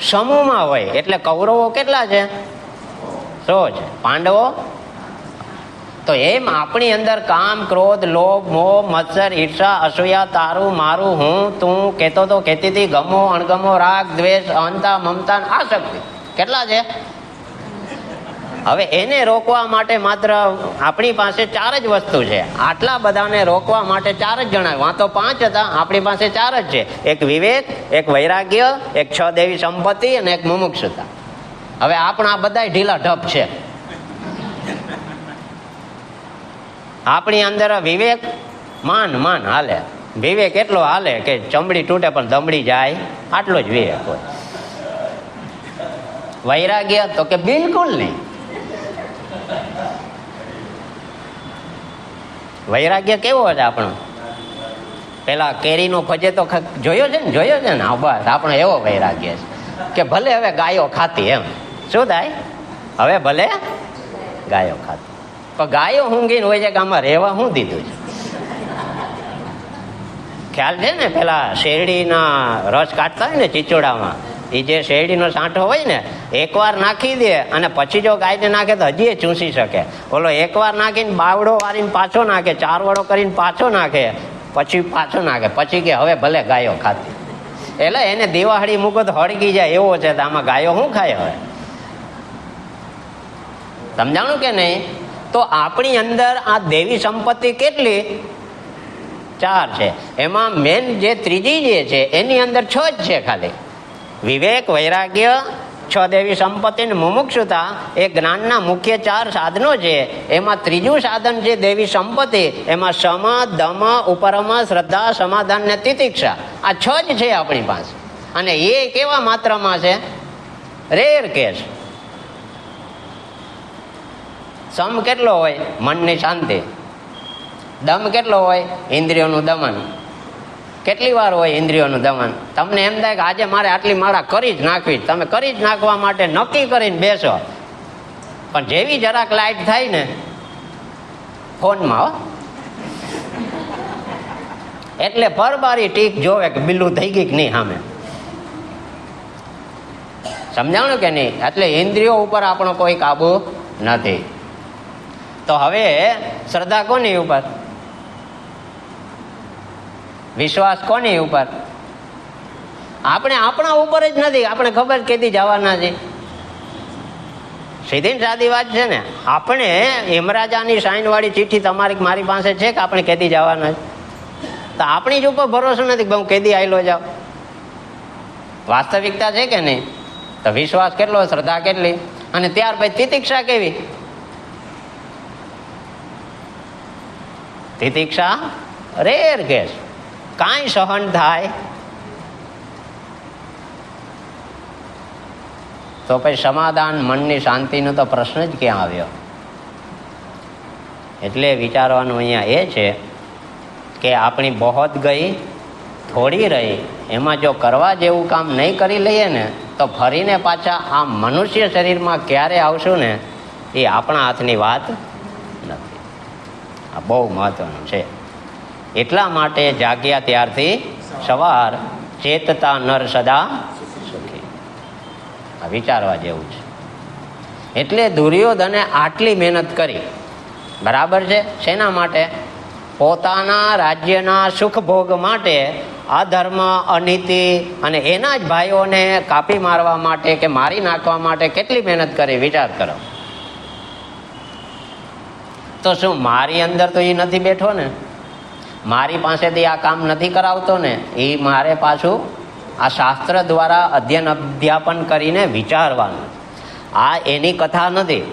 સમૂહમાં હોય. એટલે કૌરવો કેટલા છે? 100 છે. પાંડવો તો એમ આપણી અંદર કામ, ક્રોધ, લોભ, મોહ, મત્સર, ઈર્ષા, અસૂયા, તારું, મારું, હું, તું, કહેતો તો કહેતી હતી, ગમો, અણગમો, રાગ, દ્વેષ, અહંતા, મમતા, આસક્તિ કેટલા છે? હવે એને રોકવા માટે માત્ર આપણી પાસે 4 જ વસ્તુ છે. આટલા બધાને રોકવા માટે 4 જ જણાવ્યું. આ તો 5 હતા, આપણી પાસે 4 જ છે. એક વિવેક, એક વૈરાગ્ય, એક 6 દેવી સંપત્તિ અને એક મુમુક્ષુતા. હવે આપણા બધા ઢીલા ઢપ છે. આપણી અંદર વિવેક માન હાલે, વિવેક એટલો હાલે કે ચમડી તૂટે પણ દમડી જાય, આટલો જ વિવેક હોય. વૈરાગ્ય તો કે બિલકુલ નહીં. વૈરાગ્ય કેવો છે આપણો? પેલા કેરીનો ભજે તો જોયો છે ને? બસ આપણો એવો વૈરાગ્ય છે કે ભલે હવે ગાયો ખાતી, એમ શું થાય, હવે ભલે ગાયો ખાતી, પણ ગાયો ઊંઘીને હોય છે કે આમાં રહેવા શું દીધું છે. ખ્યાલ છે ને, પેલા શેરડીના રસ કાઢતા હોય ને ચીચોડામાં, એ જે શેરડીનો સાંઠો હોય ને, એકવાર નાખી દે અને પછી જો ગાયને નાખે તો હજી ચૂસી શકે. ઓલો એકવાર નાખીને બાવડો વાળીને પાછો નાખે, 4 વડો કરીને પાછો નાખે, પછી પાછો નાખે, પછી કે હવે ભલે ગાયો ખાતી. એટલે એને દિવાળી મૂકો તો હળગી જાય એવો છે. તો આમાં ગાયો શું ખાય? હવે સમજાણું કે નહીં? તો આપણી અંદર આ દેવી સંપત્તિ કેટલી? 4 છે. એમાં મેન જે ત્રીજી જે છે એની અંદર 6 જ છે ખાલી. વિવેક, વૈરાગ્ય, 6 દેવી સંપત્તિ ને મુમુક્ષુતા એ જ્ઞાનના મુખ્ય 4 સાધનો છે. એમાં ત્રીજું સાધન છે દેવી સંપત્તિ. એમાં સમ, દમ, ઉપરમ, શ્રદ્ધા, સમાધાન ને તિતિક્ષા. આ 6 જ છે આપણી પાસે. અને એ કેવા માત્રામાં છે? Rare case. સમ કેટલો હોય? મનની શાંતિ. દમ કેટલો હોય? ઇન્દ્રિયોનું દમન. કેટલી વાર હોય ઇન્દ્રિયોનું દમન? તમને એમ થાય કે આજે મારે આટલી માળા કરી જ નાખવી, તમે કરી જ નાખવા માટે નક્કી કરીને બેસો, પણ જેવી જરાક લાઈટ થાય ને ફોનમાં, એટલે પરબારી ટીક જોવે કે બિલ્લું થઈ ગઈ કે નહીં સામે. સમજાણું કે નહીં? એટલે ઇન્દ્રિયો ઉપર આપણો કોઈ કાબુ નથી. તો હવે શ્રદ્ધા કોની ઉપર? વિશ્વાસ કોની ઉપર? આપણે આપણા ઉપર જ નથી. આપણે ખબર કેદી જવાના છે? સીધી સાદી વાત છે ને. આપણે હેમરાજાની સાઈન વાળી ચિઠ્ઠી તમારી મારી પાસે છે કે આપણે કેદી જવાના છે? તો આપણી જ ઉપર ભરોસો નથી કે હું કેદી આવેલો જાઉં. વાસ્તવિકતા છે કે નહીં? તો વિશ્વાસ કેટલો, શ્રદ્ધા કેટલી, અને ત્યાર પછી તિતિક્ષા કેવી? તિતિક્ષા રેર કેસ. કાંઈ સહન થાય તો પછી સમાધાન, મનની શાંતિનો તો પ્રશ્ન જ ક્યાં આવ્યો? એટલે વિચારવાનું અહીંયા એ છે કે આપણી બહોત ગઈ થોડી રહી. એમાં જો કરવા જેવું કામ નહીં કરી લઈએ ને તો ફરીને પાછા આ મનુષ્ય શરીરમાં ક્યારે આવશું ને એ આપણા હાથની વાત નથી. આ બહુ મહત્વનું છે. એટલા માટે જાગ્યા ત્યારથી સવાર, ચેતતા નર સદા સુખી. આ વિચારવા જેવું છે. એટલે દુર્યોધને આટલી મહેનત કરી, બરાબર છે. શેના માટે? પોતાના રાજ્યના સુખ ભોગ માટે અધર્મ, અનીતિ અને એના જ ભાઈઓને કાપી મારવા માટે કે મારી નાખવા માટે કેટલી મહેનત કરી, વિચાર કરો. તો શું મારી અંદર તો એ નથી બેઠો ને? મારી પાસેથી આ કામ નથી કરાવતો ને? એ મારે પાછું આ શાસ્ત્ર દ્વારા અધ્યયન અધ્યાપન કરીને વિચારવાનું. આ એની કથા નથી.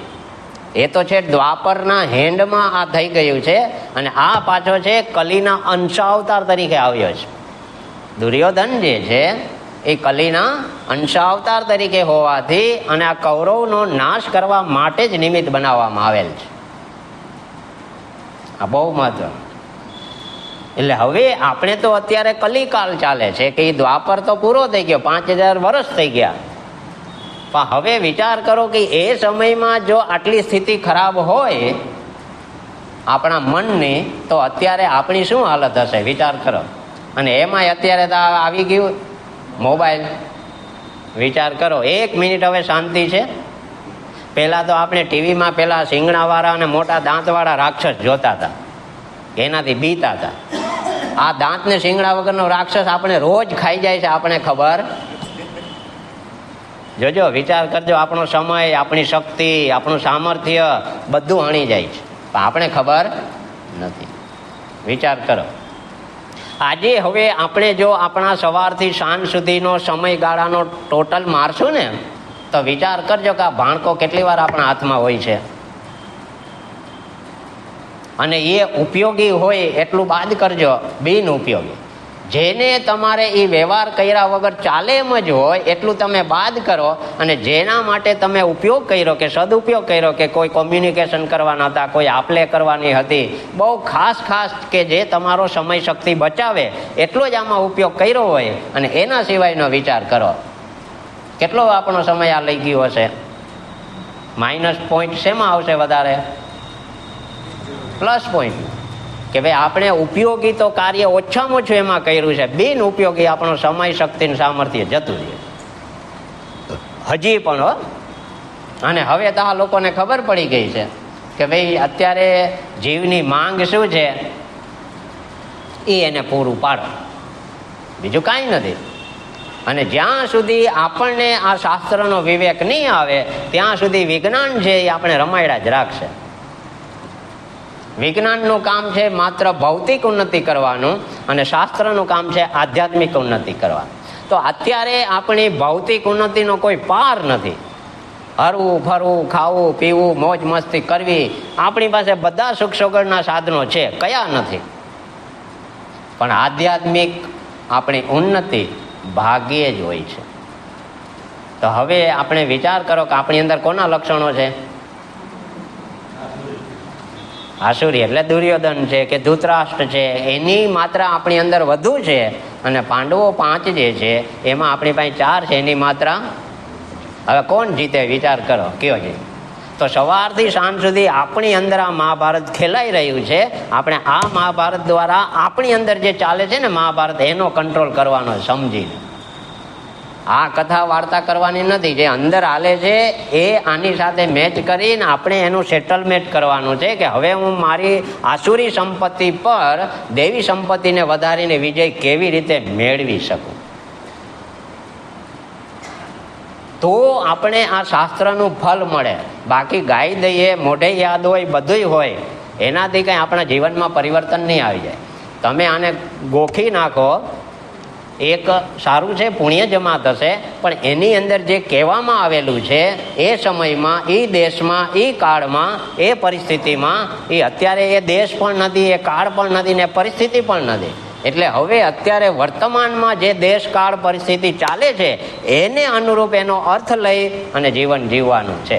એ તો છે દ્વાપરના હેન્ડમાં આ થઈ ગયું છે. અને આ પાછો છે કલીના અંશાવતાર તરીકે આવ્યો છે. દુર્યોધન જે છે એ કલીના અંશાવતાર તરીકે હોવાથી અને આ કૌરવનો નાશ કરવા માટે જ નિમિત્ત બનાવવામાં આવેલ છે. આ બહુ મહત્વનું. એટલે હવે આપણે તો અત્યારે કલિકાલ ચાલે છે કે એ દ્વાપર તો પૂરો થઈ ગયો, 5000 વર્ષ થઈ ગયા. પણ હવે વિચાર કરો કે એ સમયમાં જો આટલી સ્થિતિ ખરાબ હોય આપણા મનની, તો અત્યારે આપણી શું હાલત હશે? વિચાર કરો. અને એમાંય અત્યારે તો આવી ગયું મોબાઈલ. વિચાર કરો, 1 મિનિટ હવે શાંતિ છે. પહેલાં તો આપણે ટીવીમાં પેલા શિંગણાવાળા અને મોટા દાંતવાળા રાક્ષસ જોતા હતા, એનાથી બીતા હતા. આ દાંત ને શિંગડા વગરનો રાક્ષસ આપણે રોજ ખાઈ જાય છે, આપણે ખબર. જોજો, વિચાર કરજો. આપણો સમય, આપણી શક્તિ, આપણું સામર્થ્ય બધું હણી જાય છે, પણ આપણે ખબર નથી. વિચાર કરો. આજે હવે આપણે જો આપણા સવારથી સાંજ સુધીનો સમયગાળાનો ટોટલ મારશું ને તો વિચાર કરજો કે આ ભાણકો કેટલી વાર આપણા હાથમાં હોય છે. અને એ ઉપયોગી હોય એટલું બાદ કરજો, બિન ઉપયોગી. જેને તમારે એ વ્યવહાર કર્યા વગર ચાલે એમ જ હોય એટલું તમે બાદ કરો, અને જેના માટે તમે ઉપયોગ કર્યો કે સદુપયોગ કર્યો કે કોઈ કોમ્યુનિકેશન કરવાના હતા, કોઈ આપલે કરવાની હતી, બહુ ખાસ કે જે તમારો સમય શક્તિ બચાવે એટલો જ આમાં ઉપયોગ કર્યો હોય અને એના સિવાયનો વિચાર કરો. કેટલો આપણો સમય આ લઈ ગયો હશે? માઇનસ પોઈન્ટ શેમાં આવશે વધારે? Plus point. કે ભાઈ આપણે ઉપયોગી તો કાર્ય ઓછામાં ઓછું એમાં કર્યું છે, બિન ઉપયોગી આપણો સમય શક્તિ સામર્થ્ય જતું રહે હજી પણ હો. અને હવે તો આ લોકોને ખબર પડી ગઈ છે કે ભાઈ અત્યારે જીવની માંગ શું છે એ એને પૂરું પાડો, બીજું કાંઈ નથી. અને જ્યાં સુધી આપણને આ શાસ્ત્રનો વિવેક નહીં આવે ત્યાં સુધી વિજ્ઞાન છે એ આપણે રમાયડા જ રાખશે. વિજ્ઞાનનું કામ છે માત્ર ભૌતિક ઉન્નતિ કરવાનું અને શાસ્ત્રનું કામ છે આધ્યાત્મિક ઉન્નતિ કરવાનું. તો અત્યારે આપણી ભૌતિક ઉન્નતિનો કોઈ પાર નથી. હરવું ફરવું, ખાવું પીવું, મોજ મસ્તી કરવી, આપણી પાસે બધા સુખ સોગડના સાધનો છે, કયા નથી. પણ આધ્યાત્મિક આપણી ઉન્નતિ ભાગ્યે જ હોય છે. તો હવે આપણે વિચાર કરો કે આપણી અંદર કોના લક્ષણો છે? આસુરી એટલે દુર્યોધન છે કે ધૃતરાષ્ટ્ર છે, એની માત્રા આપણી અંદર વધુ છે. અને પાંડવો 5 જે છે એમાં આપણી પાસે 4 છે, એની માત્રા. હવે કોણ જીતે વિચાર કરો, કયો છે? તો સવારથી સાંજ સુધી આપણી અંદર આ મહાભારત ખેલાઈ રહ્યું છે. આપણે આ મહાભારત દ્વારા આપણી અંદર જે ચાલે છે ને મહાભારત, એનો કંટ્રોલ કરવાનો સમજીને. આ કથા વાર્તા કરવાની નથી. જે અંદર હાલે છે એ આની સાથે મેચ કરીને આપણે એનું સેટલમેન્ટ કરવાનું છે કે હવે હું મારી આસુરી સંપત્તિ પર દેવી સંપત્તિને વધારીને વિજય કેવી રીતે મેળવી શકું. તો આપણે આ શાસ્ત્રનું ફલ મળે. બાકી ગાઈ દઈએ, મોઢે યાદ હોય, બધુંય હોય, એનાથી કંઈ આપણા જીવનમાં પરિવર્તન નહીં આવી જાય. તમે આને ગોખી નાખો, એક સારું છે, પુણ્ય જમા થશે, પણ એની અંદર જે કહેવામાં આવેલું છે એ સમયમાં, એ દેશમાં, એ કાળમાં, એ પરિસ્થિતિમાં, એ અત્યારે એ દેશ પણ નથી, એ કાળ પણ નથી ને પરિસ્થિતિ પણ નથી. એટલે હવે અત્યારે વર્તમાનમાં જે દેશ કાળ પરિસ્થિતિ ચાલે છે એને અનુરૂપ એનો અર્થ લઈ અને જીવન જીવવાનું છે.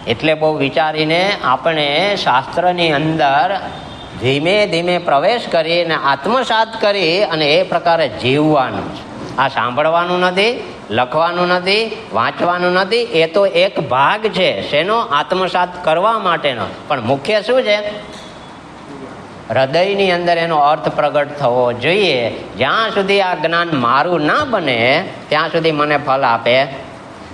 એટલે બહુ વિચારીને આપણે શાસ્ત્રની અંદર ધીમે ધીમે પ્રવેશ કરીને આત્મસાત કરી અને એ પ્રકારે જીવવાનું છે. આ સાંભળવાનું નથી, લખવાનું નથી, વાંચવાનું નથી, એ તો એક ભાગ છે શેનો? આત્મસાત કરવા માટેનો. પણ મુખ્ય શું છે? હૃદયની અંદર એનો અર્થ પ્રગટ થવો જોઈએ. જ્યાં સુધી આ જ્ઞાન મારું ના બને ત્યાં સુધી મને ફલ આપે.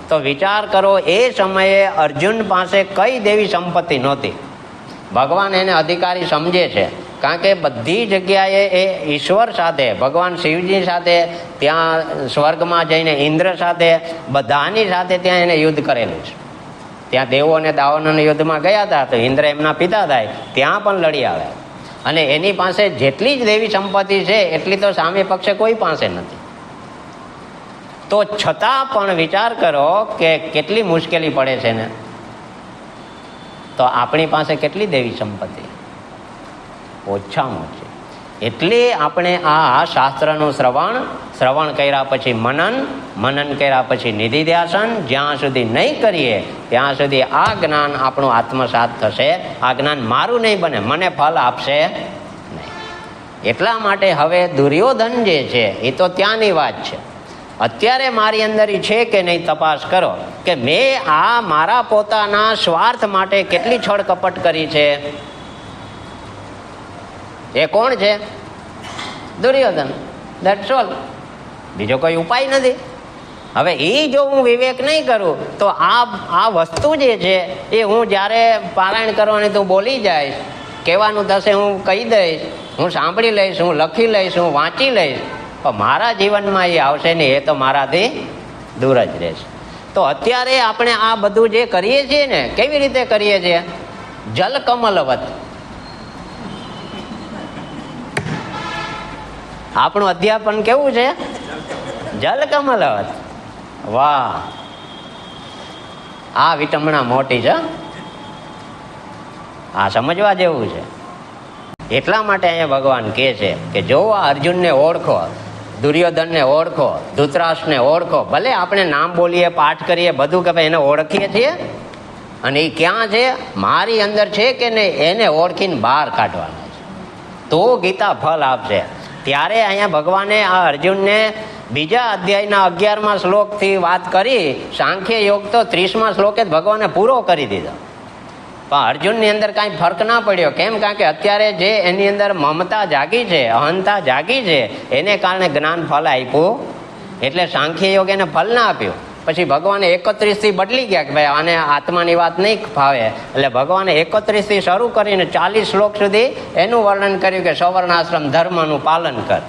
તો વિચાર કરો, એ સમયે અર્જુન પાસે કઈ દેવી સંપત્તિ નહોતી. ભગવાન એને અધિકારી સમજે છે, કારણ કે બધી જગ્યાએ એ ઈશ્વર સાથે, ભગવાન શિવજી સાથે, ત્યાં સ્વર્ગમાં જઈને ઇન્દ્ર સાથે, બધાની સાથે ત્યાં એને યુદ્ધ કરેલું છે. ત્યાં દેવો અને દાવાનોના યુદ્ધમાં ગયા હતા તો ઇન્દ્ર એમના પિતા થાય, ત્યાં પણ લડી આવ્યા. અને એની પાસે જેટલી જ દેવી સંપત્તિ છે એટલી તો સામે પક્ષે કોઈ પાસે નથી. તો છતાં પણ વિચાર કરો કે કેટલી મુશ્કેલી પડે છે ને. તો આપણી પાસે કેટલી દેવી સંપત્તિ? ઓછામાં ઓછી. એટલે આપણે આ શાસ્ત્રનું શ્રવણ કર્યા પછી મનન કર્યા પછી નિધિધ્યાસન જ્યાં સુધી નહીં કરીએ ત્યાં સુધી આ જ્ઞાન આપણું આત્મસાત થશે. આ જ્ઞાન મારું નહીં બને, મને ફલ આપશે નહીં. એટલા માટે હવે દુર્યોધન જે છે એ તો ત્યાંની વાત છે. અત્યારે મારી અંદર છે કે નહીં તપાસ કરો કે મેં આ મારા પોતાના સ્વાર્થ માટે કેટલી છળ કપટ કરી છે. એ કોણ છે? દુર્યોધન. That's all. બીજો કોઈ ઉપાય નથી. હવે એ જો હું વિવેક નહીં કરું તો આ વસ્તુ જે છે એ હું જ્યારે પારાયણ કરવાની તો બોલી જઈશ, કહેવાનું થશે હું કહી દઈશ, હું સાંભળી લઈશ, હું લખી લઈશ, હું વાંચી લઈશ, પણ મારા જીવનમાં એ આવશે નહીં. એ તો મારાથી દૂર જ રહેશે. તો અત્યારે આપણે આ બધું જે કરીએ છીએ ને, કેવી રીતે કરીએ છીએ? જલકમલવત. આપણું અધ્યાપન કેવું છે? જલકમલવત. વાહ, આ વિટમણા મોટી છે, આ સમજવા જેવું છે. એટલા માટે અહીંયા ભગવાન કહે છે કે જો આ અર્જુનને ઓળખો, દુર્યોધનને ઓળખો, ધૃતરાષ્ટ્રને ઓળખો, ભલે આપણે નામ બોલીએ, પાઠ કરીએ, બધું કે ભાઈ એને ઓળખીએ છીએ, અને એ ક્યાં છે, મારી અંદર છે કે નહીં, એને ઓળખીને બહાર કાઢવાના છે, તો ગીતા ફળ આપશે. ત્યારે અહીંયા ભગવાને આ અર્જુનને બીજા અધ્યાયના 11મા શ્લોકથી વાત કરી. સાંખ્ય યોગ તો 30મા શ્લોકે જ ભગવાને પૂરો કરી દીધો. પણ અર્જુનની અંદર કાંઈ ફરક ના પડ્યો. કેમ? કારણ કે અત્યારે જે એની અંદર મમતા જાગી છે, અહંતા જાગી છે, એને કારણે જ્ઞાન ફળ આપ્યું, એટલે સાંખ્ય યોગ એને ફળ ના આપ્યું. પછી ભગવાને 31થી બદલી ગયા કે ભાઈ આને આત્માની વાત નહીં ફાવે, એટલે ભગવાને 31થી શરૂ કરીને 40 શ્લોક સુધી એનું વર્ણન કર્યું કે સવર્ણાશ્રમ ધર્મનું પાલન કર.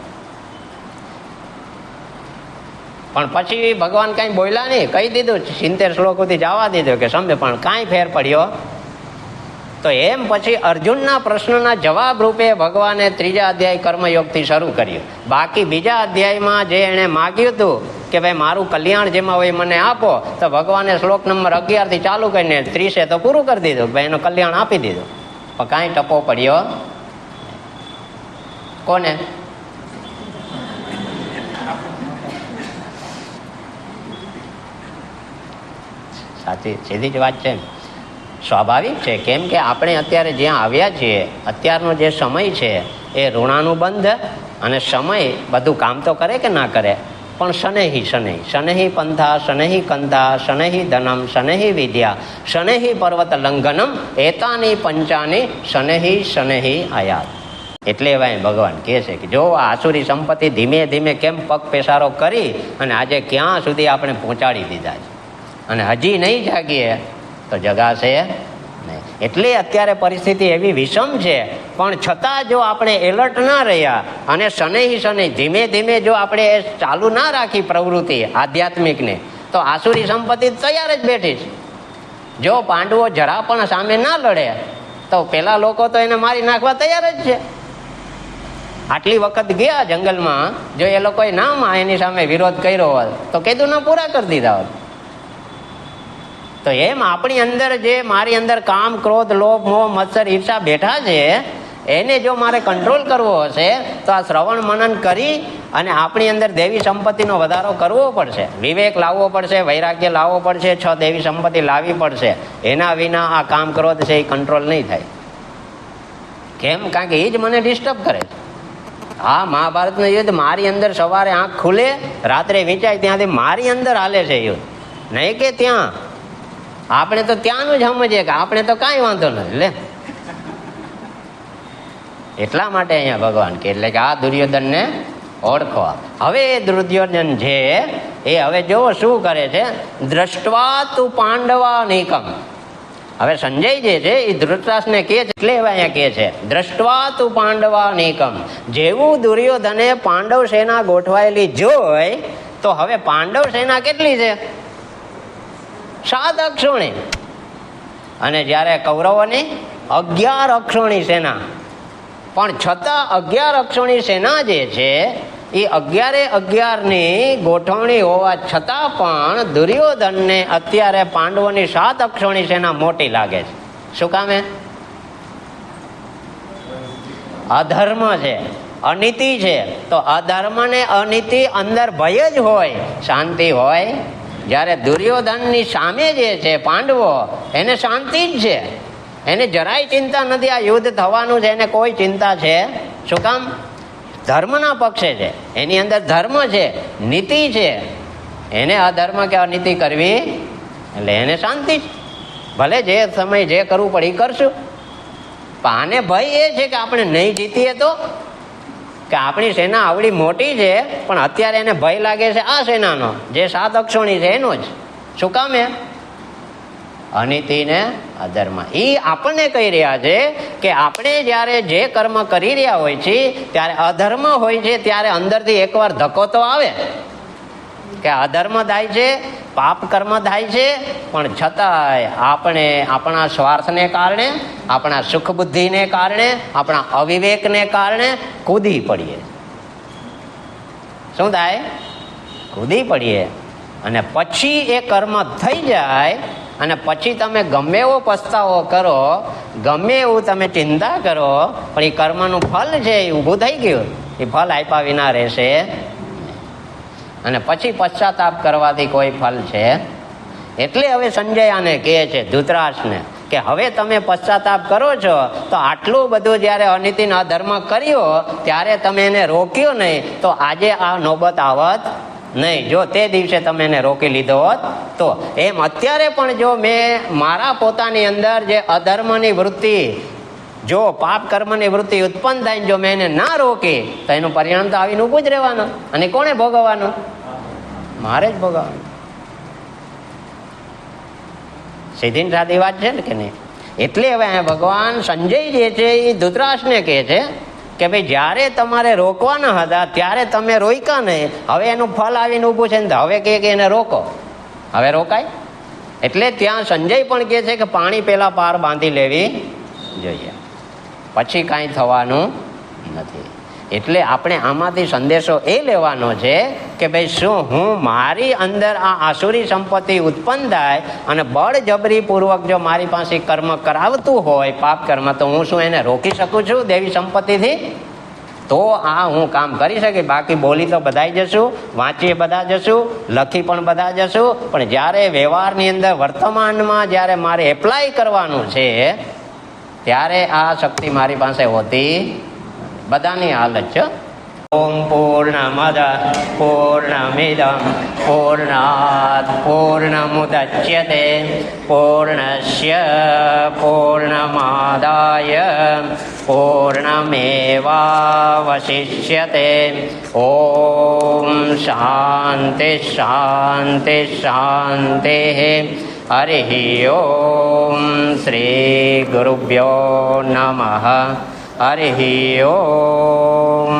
પણ પછી ભગવાન કાંઈ બોલ્યા નહીં, કહી દીધું, 70 શ્લોક સુધી જવા દીધું કે સમજે, પણ કાંઈ ફેર પડ્યો. તો એમ પછી અર્જુનના પ્રશ્નના જવાબ રૂપે ભગવાને 3જા અધ્યાય કર્મયોગથી શરૂ કર્યું. બાકી બીજા અધ્યાયમાં જે એણે માગ્યું હતું કે ભાઈ મારું કલ્યાણ જેમાં હોય મને આપો, તો ભગવાને શ્લોક નંબર 11થી ચાલુ કરીને 30 તો પૂરું કરી દીધું, ભાઈ એનું કલ્યાણ આપી દીધું. પણ કાંઈ ટપો પડ્યો કોને? સાચી સીધી જ વાત છે. સ્વાભાવિક છે. કેમ કે આપણે અત્યારે જ્યાં આવ્યા છીએ, અત્યારનો જે સમય છે એ ઋણાનુબંધ અને સમય બધું કામ તો કરે કે ના કરે, પણ શનૈહી શનૈ શનૈહી પંથા શનૈહી કંથા શનૈહી ધનમ શનૈહી વિદ્યા શનૈહી પર્વત લંઘનમ એતાની પંચાની શનૈહી શનૈહી આયાત. એટલે એવા ભગવાન કહે છે કે જો આ આસુરી સંપત્તિ ધીમે ધીમે કેમ પગ પેસારો કરી અને આજે ક્યાં સુધી આપણે પહોંચાડી દીધા છે, અને હજી નહીં જાગીએ તો જગાશે નહીં. એટલે અત્યારે પરિસ્થિતિ એવી વિષમ છે, પણ છતાં જો આપણે એલર્ટ ના રહ્યા અને શનૈહી શનૈ ધીમે ધીમે જો આપણે ચાલુ ના રાખી પ્રવૃત્તિ આધ્યાત્મિકને, તો આસુરી સંપત્તિ તૈયાર જ બેઠી છે. જો પાંડવો જરા પણ સામે ના લડે તો પેલા લોકો તો એને મારી નાખવા તૈયાર જ છે. આટલી વખત ગયા જંગલમાં, જો એ લોકોએ ના એની સામે વિરોધ કર્યો હોત તો કીધું ના પૂરા કરી દીધા હોત. તો એમ આપણી અંદર જે મારી અંદર કામ, ક્રોધ, લોભ, મોહ, મત્સર, ઈર્ષા બેઠા છે, એને જો મારે કંટ્રોલ કરવો હશે તો આ શ્રવણ મનન કરી અને આપણી અંદર દેવી સંપત્તિનો વધારો કરવો પડશે, વિવેક લાવવો પડશે, વૈરાગ્ય લાવવો પડશે, 6 દેવી સંપત્તિ લાવવી પડશે. એના વિના આ કામ, ક્રોધ છે એ કંટ્રોલ નહીં થાય. કેમ? કારણ કે એ જ મને ડિસ્ટર્બ કરે છે. આ મહાભારતનું યુદ્ધ મારી અંદર સવારે આંખ ખુલે, રાત્રે વિચાય ત્યાંથી મારી અંદર હાલે છે યુદ્ધ, નહીં કે ત્યાં. આપણે તો ત્યાંનું જ સમજીએ કે આપણે તો કાંઈ વાંધો નથી લે. એટલા માટે અહીંયા ભગવાન કે એટલે કે આ દુર્યોધનને ઓળખો. હવે એ દુર્યોધન છે એ હવે જો શું કરે છે, દ્રષ્ટવા તું પાંડવા નિકમ. હવે સંજય જે છે એ ધૃતરાષ્ટ્રને કહે છે, એટલે હવે અહીંયા કહે છે દ્રષ્ટવા તું પાંડવા નિકમ. જેવું દુર્યોધને પાંડવ સેના ગોઠવાયેલી જોઈ, તો હવે પાંડવ સેના કેટલી છે? 7 અક્ષોણી. અને જ્યારે કૌરવોની 11 અક્ષોણી સેના, પણ છતાં 11 અક્ષોણી સેના જે છે એ 11ની ગોઠવણી હોવા છતાં પણ દુર્યોધનને અત્યારે પાંડવોની 7 અક્ષોણી સેના મોટી લાગે છે. શું કામે? અધર્મ છે, અનીતિ છે. તો અધર્મ ને અનીતિ અંદર ભય જ હોય, શાંતિ હોય? જ્યારે દુર્યોધનની સામે જે છે પાંડવો, એને શાંતિ જ છે, એને જરાય ચિંતા નથી આ યુદ્ધ થવાનું છે, એને કોઈ ચિંતા છે. શું કામ? ધર્મના પક્ષે છે, એની અંદર ધર્મ છે, નીતિ છે. એને અધર્મ કે અનીતિ કરવી એટલે એને શાંતિ જ. ભલે જે સમય જે કરવું પડે એ કરશું. પણ આને ભય એ છે કે આપણે નહીં જીતીએ તો, કે આપણી સેના આવડી મોટી છે પણ અત્યારે એને ભય લાગે છે આ સેનાનો જે 7 અક્ષોણી છે એનો જ. શું કામ? એ અનીતિ ને અધર્મ. એ આપણને કહી રહ્યા છે કે આપણે જ્યારે જે કર્મ કરી રહ્યા હોય છે ત્યારે અધર્મ હોય છે, ત્યારે અંદરથી એકવાર ધક્કો તો આવે કે અધર્મ થાય છે, પાપ કર્મ થાય છે, પણ છતાંય આપણે આપણા સ્વાર્થને કારણે, આપણા સુખ બુદ્ધિને કારણે, આપણા અવિવેકને કારણે કૂદી પડીએ. શું થાય? કૂદી પડીએ. અને પછી એ કર્મ થઈ જાય અને પછી તમે ગમે એવો પસ્તાવો કરો, ગમે એવું તમે ચિંતા કરો, પણ એ કર્મનું ફલ છે એ ઊભું થઈ ગયું, એ ફલ આપ્યા વિના રહેશે. અને પછી પશ્ચાતાપ કરવાથી કોઈ ફલ છે. એટલે હવે સંજય આને કહે છે ધૃતરાષ્ટ્રને કે હવે તમે પશ્ચાતાપ કરો છો તો આટલું બધું જ્યારે અનીતિનો અધર્મ કર્યો ત્યારે તમે એને રોક્યો નહીં તો આજે આ નોબત આવત નહીં. જો તે દિવસે તમે એને રોકી લીધો હોત તો. એમ અત્યારે પણ જો મેં મારા પોતાની અંદર જે અધર્મની વૃત્તિ, જો પાપ કર્મની વૃત્તિ ઉત્પન્ન થાય, જો મેં એને ના રોકી તો એનું પરિણામ તો આવીને ઊભું જ રહેવાનું. અને કોણે ભોગવવાનું? મારે જ ભોગવવાનું. સીધી ને સાદી વાત છે ને કે નહીં? એટલે હવે ભગવાન સંજય જે છે એ ધૃતરાષ્ટ્રને કહે છે કે ભાઈ જ્યારે તમારે રોકવાના હતા ત્યારે તમે રોક્યા નહીં, હવે એનું ફલ આવીને ઊભું છે ને હવે કે એને રોકો, હવે રોકાય? એટલે ત્યાં સંજય પણ કહે છે કે પાણી પેલા પાર બાંધી લેવી જોઈએ, પછી કાંઈ થવાનું નથી. એટલે આપણે આમાંથી સંદેશો એ લેવાનો છે કે ભાઈ શું હું મારી અંદર આ આસુરી સંપત્તિ ઉત્પન્ન થાય અને બળજબરી પૂર્વક જો મારી પાસે કર્મ કરાવતું હોય પાપ કર્મ, તો હું શું એને રોકી શકું છું દેવી સંપત્તિથી? તો આ હું કામ કરી શકે. બાકી બોલી તો બધા જશું, વાંચીએ બધા જશું, લખી પણ બધા જશું, પણ જ્યારે વ્યવહારની અંદર વર્તમાનમાં જ્યારે મારે એપ્લાય કરવાનું છે ત્યારે આ શક્તિ મારી પાસે હોતી બધાની હાલત છે. ઓમ પૂર્ણમદ પૂર્ણમિદં પૂર્ણાત પૂર્ણમુદચ્યતે પૂર્ણસ્ય પૂર્ણમાદાય પૂર્ણમેવાવશિષ્યતે. ઓમ શાંતિ શાંતિ શાંતિ. હરિ ઓમ શ્રી ગુરુભ્યો નમઃ. હરિ ઓમ.